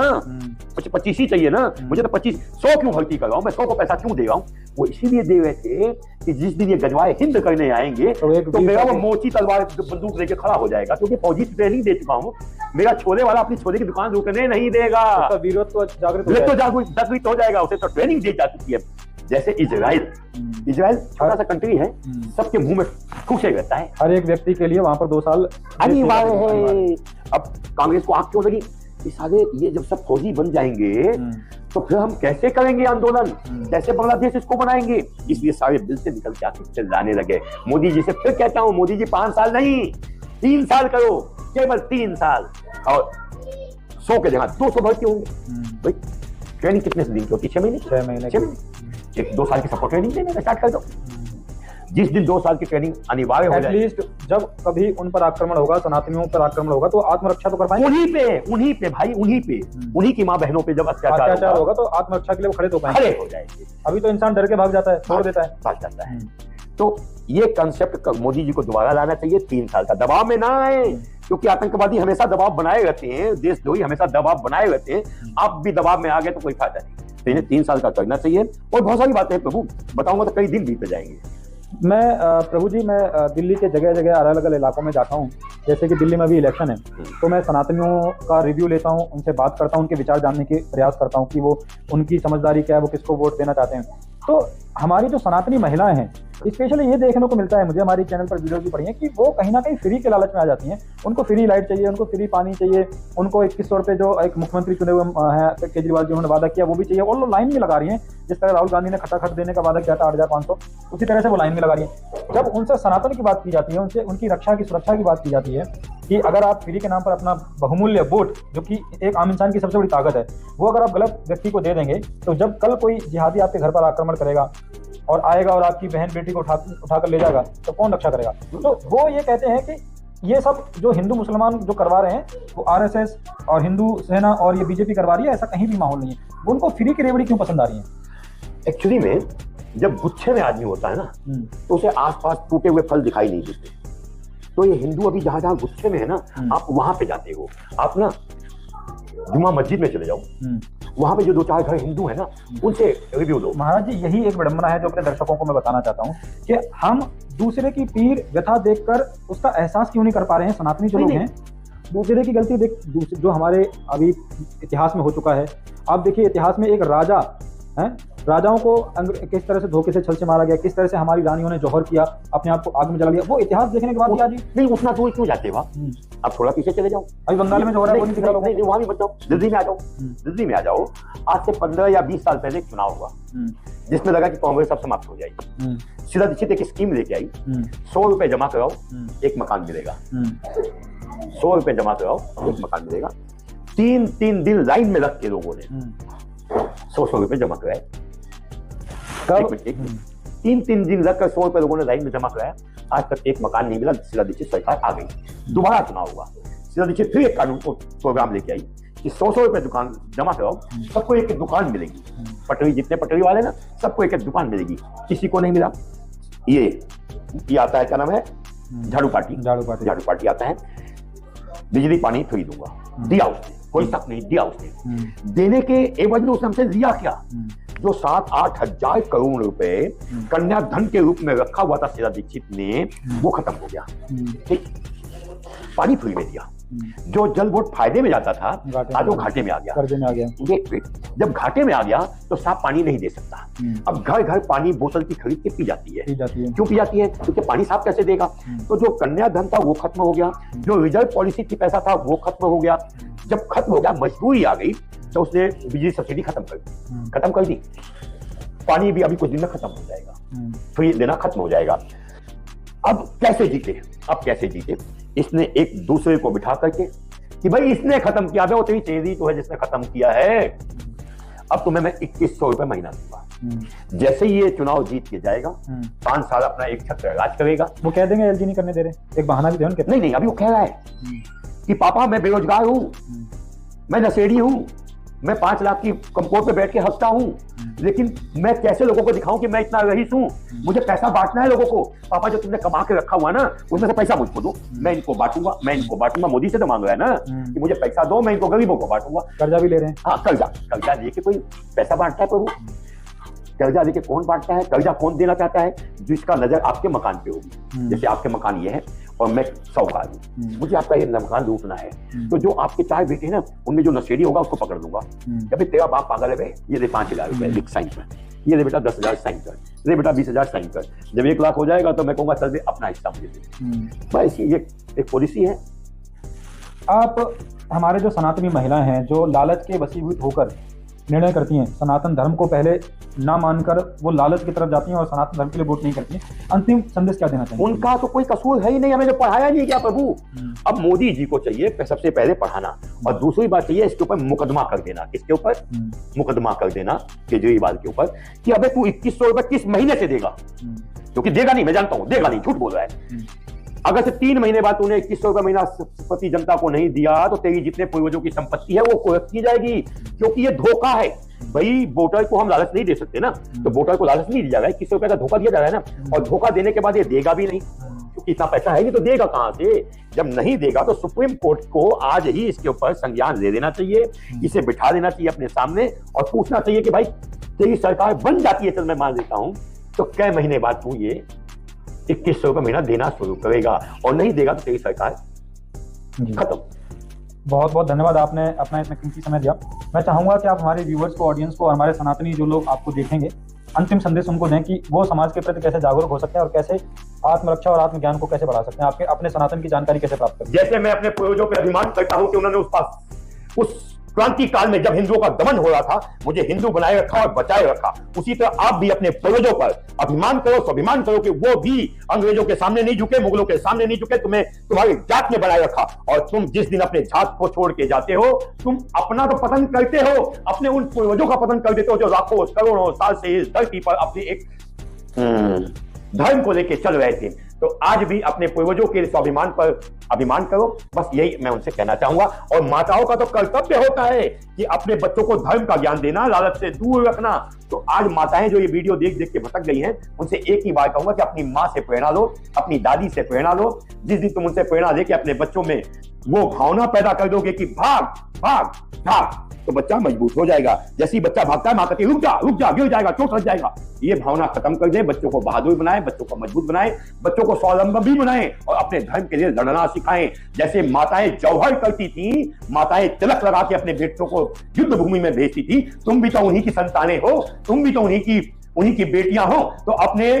Speaker 1: 25 ही चाहिए ना। मुझे तो 100 क्यों भर्ती कर रहा हूँ मैं, 100 को पैसा क्यों दे रहा हूँ? वो इसीलिए दे रहे थे कि जिस दिन ये गजवाए हिंद करने आएंगे तो मेरा वो मोची तलवार बंदूक लेके खड़ा हो जाएगा, क्योंकि फौजी ट्रेनिंग दे चुका हूँ। मेरा छोले वाला अपनी छोले की दुकान रुकने नहीं देगा,
Speaker 2: विरोध तो
Speaker 1: जागृत हो जाएगा, उसे तो ट्रेनिंग दी जा चुकी है। जैसे इजराइल छोटा सा कंट्री है, सबके मुंह में ठूसे रहता है,
Speaker 2: हर एक व्यक्ति के लिए वहां पर 2 साल
Speaker 1: अनिवार्य है। अब कांग्रेस को आग क्यों लगी कि साले ये जब सब फौजी बन जाएंगे तो फिर हम कैसे करेंगे आंदोलन, कैसे बांग्लादेश इसको बनाएंगे? इसलिए सारे दिल से निकल के आके चिल्लाने लगे। मोदी जी से फिर कहता हूँ, मोदी जी 5 साल नहीं 3 साल करो, केवल 3 साल, और 100 के जगह 200 भर्ती होंगे। भाई ट्रेनिंग कितने दिन की होती है? 6 महीने 2 साल की सपोर्ट ट्रेनिंग देने स्टार्ट कर दो। जिस दिन 2 साल की ट्रेनिंग अनिवार्य हो जाए,
Speaker 2: एटलीस्ट जब कभी उन पर आक्रमण होगा, सनातनियों पर आक्रमण होगा, तो आत्मरक्षा तो कर पाएंगे।
Speaker 1: उन्हीं पे भाई, उन्हीं की माँ बहनों पे जब अत्याचार
Speaker 2: होगा तो आत्मरक्षा के लिए वो खड़े
Speaker 1: हो जाएंगे।
Speaker 2: अभी तो इंसान डर के भाग जाता है, छोड़ देता है,
Speaker 1: भाग जाता है। तो ये कंसेप्ट मोदी जी को दोबारा लाना चाहिए। 3 साल का दबाव में ना आए, क्योंकि आतंकवादी हमेशा दबाव बनाए रहते हैं, देशद्रोही हमेशा दबाव बनाए रहते हैं। आप भी दबाव में आ गए तो कोई फायदा नहीं, तो इन्हें 3 साल का करना चाहिए। और बहुत सारी बातें हैं प्रभु, बताऊंगा तो कई दिन बीत जाएंगे।
Speaker 2: मैं प्रभु जी, मैं दिल्ली के जगह जगह अलग अलग इलाकों में जाता हूँ। जैसे कि दिल्ली में भी इलेक्शन है, तो मैं सनातनियों का रिव्यू लेता हूँ, उनसे बात करता हूँ, उनके विचार जानने के प्रयास करता हूँ कि वो उनकी समझदारी क्या है, वो किसको वोट देना चाहते हैं। तो हमारी जो सनातनी महिलाएं हैं, स्पेशली ये देखने को मिलता है, मुझे हमारी चैनल पर वीडियो भी पड़ी है कि वो कहीं ना कहीं फ्री के लालच में आ जाती हैं। उनको फ्री लाइट चाहिए, उनको फ्री पानी चाहिए, उनको 2100 रुपये जो एक मुख्यमंत्री चुने हुए हैं केजरीवाल जी, उन्होंने वादा किया वो भी चाहिए, और वो लाइन में लगा रही हैं। जिस तरह राहुल गांधी ने खटाखट देने का वादा किया था 8500, उसी तरह से वो लाइन में लगा रही है। जब उनसे सनातन की बात की जाती है, उनसे उनकी रक्षा की सुरक्षा की बात की जाती है कि अगर आप फ्री के नाम पर अपना बहुमूल्य वोट, जो कि एक आम इंसान की सबसे बड़ी ताकत है, वो अगर आप गलत व्यक्ति को दे देंगे, तो जब कल कोई जिहादी आपके घर पर आक्रमण करेगा और आएगा और आपकी बहन बेटी को उठाकर ले जाएगा, तो कौन रक्षा करेगा? तो वो ये कहते हैं कि ये सब जो हिंदू मुसलमान जो करवा रहे हैं, वो आरएसएस और हिंदू सेना और ये बीजेपी करवा रही है, ऐसा कहीं भी माहौल नहीं है। उनको फ्री की रेवड़ी क्यों पसंद आ रही है?
Speaker 1: एक्चुअली में जब गुच्छे में आदमी होता है ना, तो उसे आसपास टूटे हुए फल दिखाई नहीं देते। तो ये हिंदू अभी जहां जहां गुच्छे में है ना, आप वहां पे जाते हो, आप ना जुमा मस्जिद में चले जाओ, वहां पे जो 2-4 घर हिंदू है ना, उनसे रिव्यू लो।
Speaker 2: महाराज जी, यही एक विडंबना है जो अपने दर्शकों को मैं बताना चाहता हूँ कि हम दूसरे की पीर व्यथा देखकर उसका एहसास क्यों नहीं कर पा रहे हैं। सनातनी जो लोग हैं, दूसरे की गलती देख, जो हमारे अभी इतिहास में हो चुका है। आप देखिए, इतिहास में एक राजा है, राजाओं को किस तरह से धोखे से छल से मारा गया, किस तरह से हमारी रानियों ने जौहर किया, अपने आप को आग में जला लिया। वो इतिहास देखने के बाद जी
Speaker 1: नहीं, उतना दूर क्यों जाते हो आप थोड़ा पीछे चले जाओ।
Speaker 2: अभी बंगाल में जो हो रहा है
Speaker 1: नहीं, वहां भी बताओ, दिल्ली में आ जाओ। दिल्ली में आ जाओ, आज से 15 या 20 साल पहले चुनाव हुआ, जिसमें लगा कि कांग्रेस अब समाप्त हो जाएगी। शीला दीक्षित एक स्कीम लेके आई, 100 रुपए जमा कराओ, एक मकान मिलेगा। 100 रुपए जमा कराओ, एक मकान मिलेगा। 3 दिन लाइन में रख के लोगों ने 100 रुपए जमा कराए। 3 दिन लगकर 100 रुपए लोगों ने लाइन में जमा कराया। आज तक एक मकान नहीं मिला। शीला दीक्षित सरकार आ गई, दोबारा चुनाव हुआ, शीला दीक्षित फिर एक कानून प्रोग्राम लेके आई कि 100 रुपए दुकान जमा कराओ, सबको एक दुकान मिलेगी। पटरी, जितने पटरी वाले ना, सबको एक दुकान मिलेगी। किसी को नहीं मिला। ये आता है, क्या नाम है, झाड़ू पार्टी आता है। बिजली पानी फ्री दूंगा, दिया उसने, कोई शक नहीं, दिया उसने। देने के एवज में उसने हमसे लिया क्या? जो 7-8 हजार करोड़ रुपए कन्याधन के रूप में रखा हुआ था शीला दीक्षित ने, वो खत्म हो गया। ठीक, पानी फ्री में दिया। जो जल वोट फायदे में जाता था
Speaker 2: घाटे
Speaker 1: आज वो
Speaker 2: में
Speaker 1: घाटे में आ गया,
Speaker 2: कर्जे में आ गया।
Speaker 1: देख जब घाटे में आ गया तो साफ पानी नहीं दे सकता। अब घर घर पानी बोतल की खरीद के पी जाती है। क्यों पी जाती है? क्योंकि पानी साफ कैसे देगा। तो जो कन्याधन था वो खत्म हो गया, जो रिजर्व पॉलिसी की पैसा था वो खत्म हो गया। जब खत्म हो गया, मजबूरी आ गई, तो उसने बिजली सब्सिडी खत्म कर दी। पानी भी अभी कुछ दिन में खत्म हो जाएगा, फ्री देना खत्म हो जाएगा। अब कैसे जीते? इसने एक दूसरे को बिठा करके कि भाई इसने खत्म किया है, वो तेरी चेरी तो है जिसने खत्म किया है। अब तुम्हें मैं 2100 रुपए महीना दूंगा। जैसे ही ये चुनाव जीत के जाएगा 5 साल अपना एक छत्र राज करेगा।
Speaker 2: वो कह देंगे एलजी नहीं करने दे रहे, एक बहाना भी दे उनके।
Speaker 1: नहीं, अभी वो कह रहा है कि पापा मैं बेरोजगार हूं, मैं नशेड़ी हूं, मैं 5 लाख की कंपोर्ट पे बैठ के हंसता हूं, लेकिन मैं कैसे लोगों को दिखाऊं कि मैं इतना रईस हूं। मुझे पैसा बांटना है लोगों को। पापा जो तुमने कमा के रखा हुआ ना, उसमें से पैसा मुझको दो, मैं इनको बांटूंगा। मोदी से तो मांग रहा है ना कि मुझे पैसा दो, मैं इनको गरीबों को बांटूंगा।
Speaker 2: कर्जा भी ले रहे हैं।
Speaker 1: हाँ, कर्जा लेके कोई पैसा बांटता है प्रभु? कर्जा लेके कौन बांटता है? कर्जा कौन देना चाहता है? जिसका नजर आपके मकान पे होगी। जैसे आपके मकान ये है और मैं साहूकार हूँ, मुझे आपका ये मकान लूटना है, तो जो आपके 4 बेटे हैं ना, उनमें जो नशेड़ी होगा उसको पकड़ लूंगा। जब तेरा बाप पागल है, ये दे 5000 रुपए लिख साइन कर, ये दे बेटा 10,000 साइन कर, ये बेटा 20,000 साइन कर। जब 1 लाख हो जाएगा तो मैं कहूंगा चल दे अपना हिस्सा मुझे दे। बस ये एक पॉलिसी है।
Speaker 2: आप हमारे जो सनातनी महिलाएं हैं जो लालच के वशीभूत होकर निर्णय करती हैं, सनातन धर्म को पहले ना मानकर वो लालच की तरफ जाती हैं और सनातन धर्म के लिए वोट नहीं करती हैं, अंतिम संदेश क्या देना चाहिए?
Speaker 1: उनका तो कोई कसूर है ही नहीं, हमें तो पढ़ाया नहीं क्या प्रभु। अब मोदी जी को चाहिए सबसे पहले पढ़ाना, और दूसरी बात चाहिए इसके ऊपर मुकदमा कर देना। किसके ऊपर? मुकदमा कर देना केजरीवाल के ऊपर कि अबे तू 2100 रुपए किस महीने से देगा? क्योंकि देगा नहीं, मैं जानता हूं देगा नहीं, झूठ बोल रहा है। अगर से 3 महीने बाद तूने 2100 रुपए महीना संपत्ति जनता को नहीं दिया तो तेरी जितने पूर्वजों की संपत्ति है वो कुर्क की जाएगी, क्योंकि ये धोखा है। भाई वोटर को हम लालच नहीं दे सकते ना, तो वोटर को लालच नहीं दिया जाएगा, 2100 रुपए का धोखा दिया जा रहा है ना। और धोखा देने के बाद ये देगा भी नहीं, क्योंकि इतना पैसा है नहीं तो देगा कहां से? जब नहीं देगा तो सुप्रीम कोर्ट को आज ही इसके ऊपर संज्ञान ले देना चाहिए, इसे बिठा देना चाहिए अपने सामने और पूछना चाहिए कि भाई तेरी सरकार बन जाती है, चल मैं मान लेता हूं, तो कै महीने बाद तू ये 2100 रुपए महीना देना शुरू करेगा, और नहीं देगा तो तेरी सरकार खत्म।
Speaker 2: बहुत बहुत धन्यवाद, आपने अपना इतना कीमती समय दिया। मैं चाहूंगा कि आप हमारे व्यूवर्स को, ऑडियंस को और हमारे सनातनी जो लोग आपको देखेंगे, अंतिम संदेश उनको दें कि वो समाज के प्रति कैसे जागरूक हो सकते हैं और कैसे आत्मरक्षा और आत्मज्ञान को कैसे बढ़ा सकते हैं, आपके अपने सनातन की जानकारी कैसे प्राप्त करें।
Speaker 1: जैसे मैं अपने पूर्वजों पर अभिमान करता हूं कि उन्होंने उस क्रांति काल में जब हिंदुओं का दमन हो रहा था मुझे हिंदू बनाए रखा और बचाए रखा, उसी तरह आप भी अपने पूर्वजों पर अभिमान करो, स्वाभिमान करो कि वो भी अंग्रेजों के सामने नहीं झुके, मुगलों के सामने नहीं झुके, तुम्हें तुम्हारी जात में बनाए रखा। और तुम जिस दिन अपने जात को छोड़ के जाते हो, तुम अपना तो पतन करते हो, अपने उन पूर्वजों का पतन कर देते हो जो लाखों करोड़ों साल से इस धरती पर अपने एक धर्म को लेके चल रहे थे। तो आज भी अपने पूर्वजों के स्वाभिमान पर अभिमान करो, बस यही मैं उनसे कहना चाहूंगा। और माताओं का तो कर्तव्य होता है कि अपने बच्चों को धर्म का ज्ञान देना, लालच से दूर रखना। तो आज माताएं जो ये वीडियो देख देख के भटक गई हैं, उनसे एक ही बात कहूंगा कि अपनी माँ से प्रेरणा लो, अपनी दादी से प्रेरणा लो। जिस दिन तुम उनसे प्रेरणा लेके अपने बच्चों में वो भावना पैदा कर दोगे कि भाग भाग भाग, तो बच्चा मजबूत हो जाएगा। जैसे ही बच्चा भागता है मां कहती है रुक जा, गिर जाएगा, चोट लग जाएगा। ये भावना खत्म कर दे, बच्चों को बहादुर बनाए, बच्चों को मजबूत बनाए, बच्चों को स्वावलंबी बनाए और अपने धर्म के लिए लड़ना सिखाएं। जैसे माताएं जौहर करती थी, माताएं तिलक लगा के अपने बेटों को युद्ध भूमि में भेजती थी, तुम भी तो उन्हीं की संतानें हो, तुम भी तो उन्हीं की बेटियां हो। तो अपने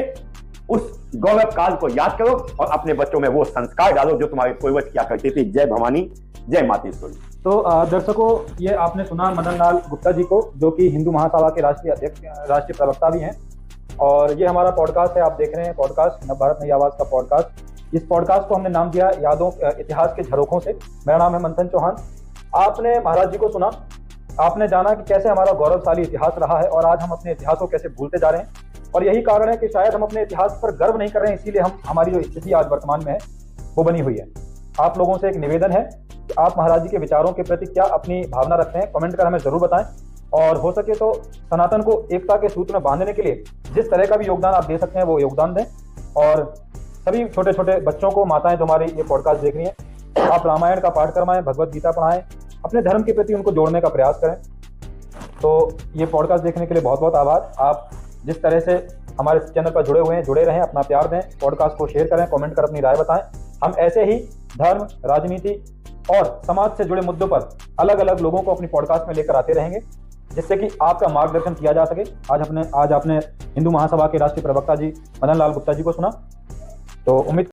Speaker 1: उस गौरव काल को याद करो और अपने बच्चों में वो संस्कार डालो जो तुम्हारे पूर्वज किया करते थे। जय भवानी, जय मातेश्वरी।
Speaker 2: तो दर्शकों, ये आपने सुना मदन लाल गुप्ता जी को, जो कि हिंदू महासभा के राष्ट्रीय अध्यक्ष, राष्ट्रीय प्रवक्ता भी हैं। और ये हमारा पॉडकास्ट है, आप देख रहे हैं पॉडकास्ट नवभारत नई आवाज का पॉडकास्ट। इस पॉडकास्ट को हमने नाम दिया यादों इतिहास के झरोखों से। मेरा नाम है मंथन चौहान। आपने महाराज जी को सुना, आपने जाना कि कैसे हमारा गौरवशाली इतिहास रहा है और आज हम अपने इतिहास को कैसे भूलते जा रहे हैं। और यही कारण है कि शायद हम अपने इतिहास पर गर्व नहीं कर रहे हैं, इसीलिए हमारी जो स्थिति आज वर्तमान में है वो बनी हुई है। आप लोगों से एक निवेदन है कि आप महाराज जी के विचारों के प्रति क्या अपनी भावना रखते हैं, कमेंट कर हमें जरूर बताएं। और हो सके तो सनातन को एकता के सूत्र में बांधने के लिए जिस तरह का भी योगदान आप दे सकते हैं वो योगदान दें। और सभी छोटे छोटे बच्चों को, माताएं जो हमारी ये पॉडकास्ट देख रही हैं, आप रामायण का पाठ करवाएं, भगवत गीता पढ़ाएं, अपने धर्म के प्रति उनको जोड़ने का प्रयास करें। तो ये पॉडकास्ट देखने के लिए बहुत बहुत आभार। आप जिस तरह से हमारे चैनल पर जुड़े हुए हैं, जुड़े रहें, अपना प्यार दें, पॉडकास्ट को शेयर करें, कमेंट कर अपनी राय बताएं। हम ऐसे ही धर्म, राजनीति और समाज से जुड़े मुद्दों पर अलग अलग लोगों को अपनी पॉडकास्ट में लेकर आते रहेंगे, जिससे कि आपका मार्गदर्शन किया जा सके। आज आपने हिंदू महासभा के राष्ट्रीय प्रवक्ता जी मदन लाल गुप्ता जी को सुना, तो उम्मीद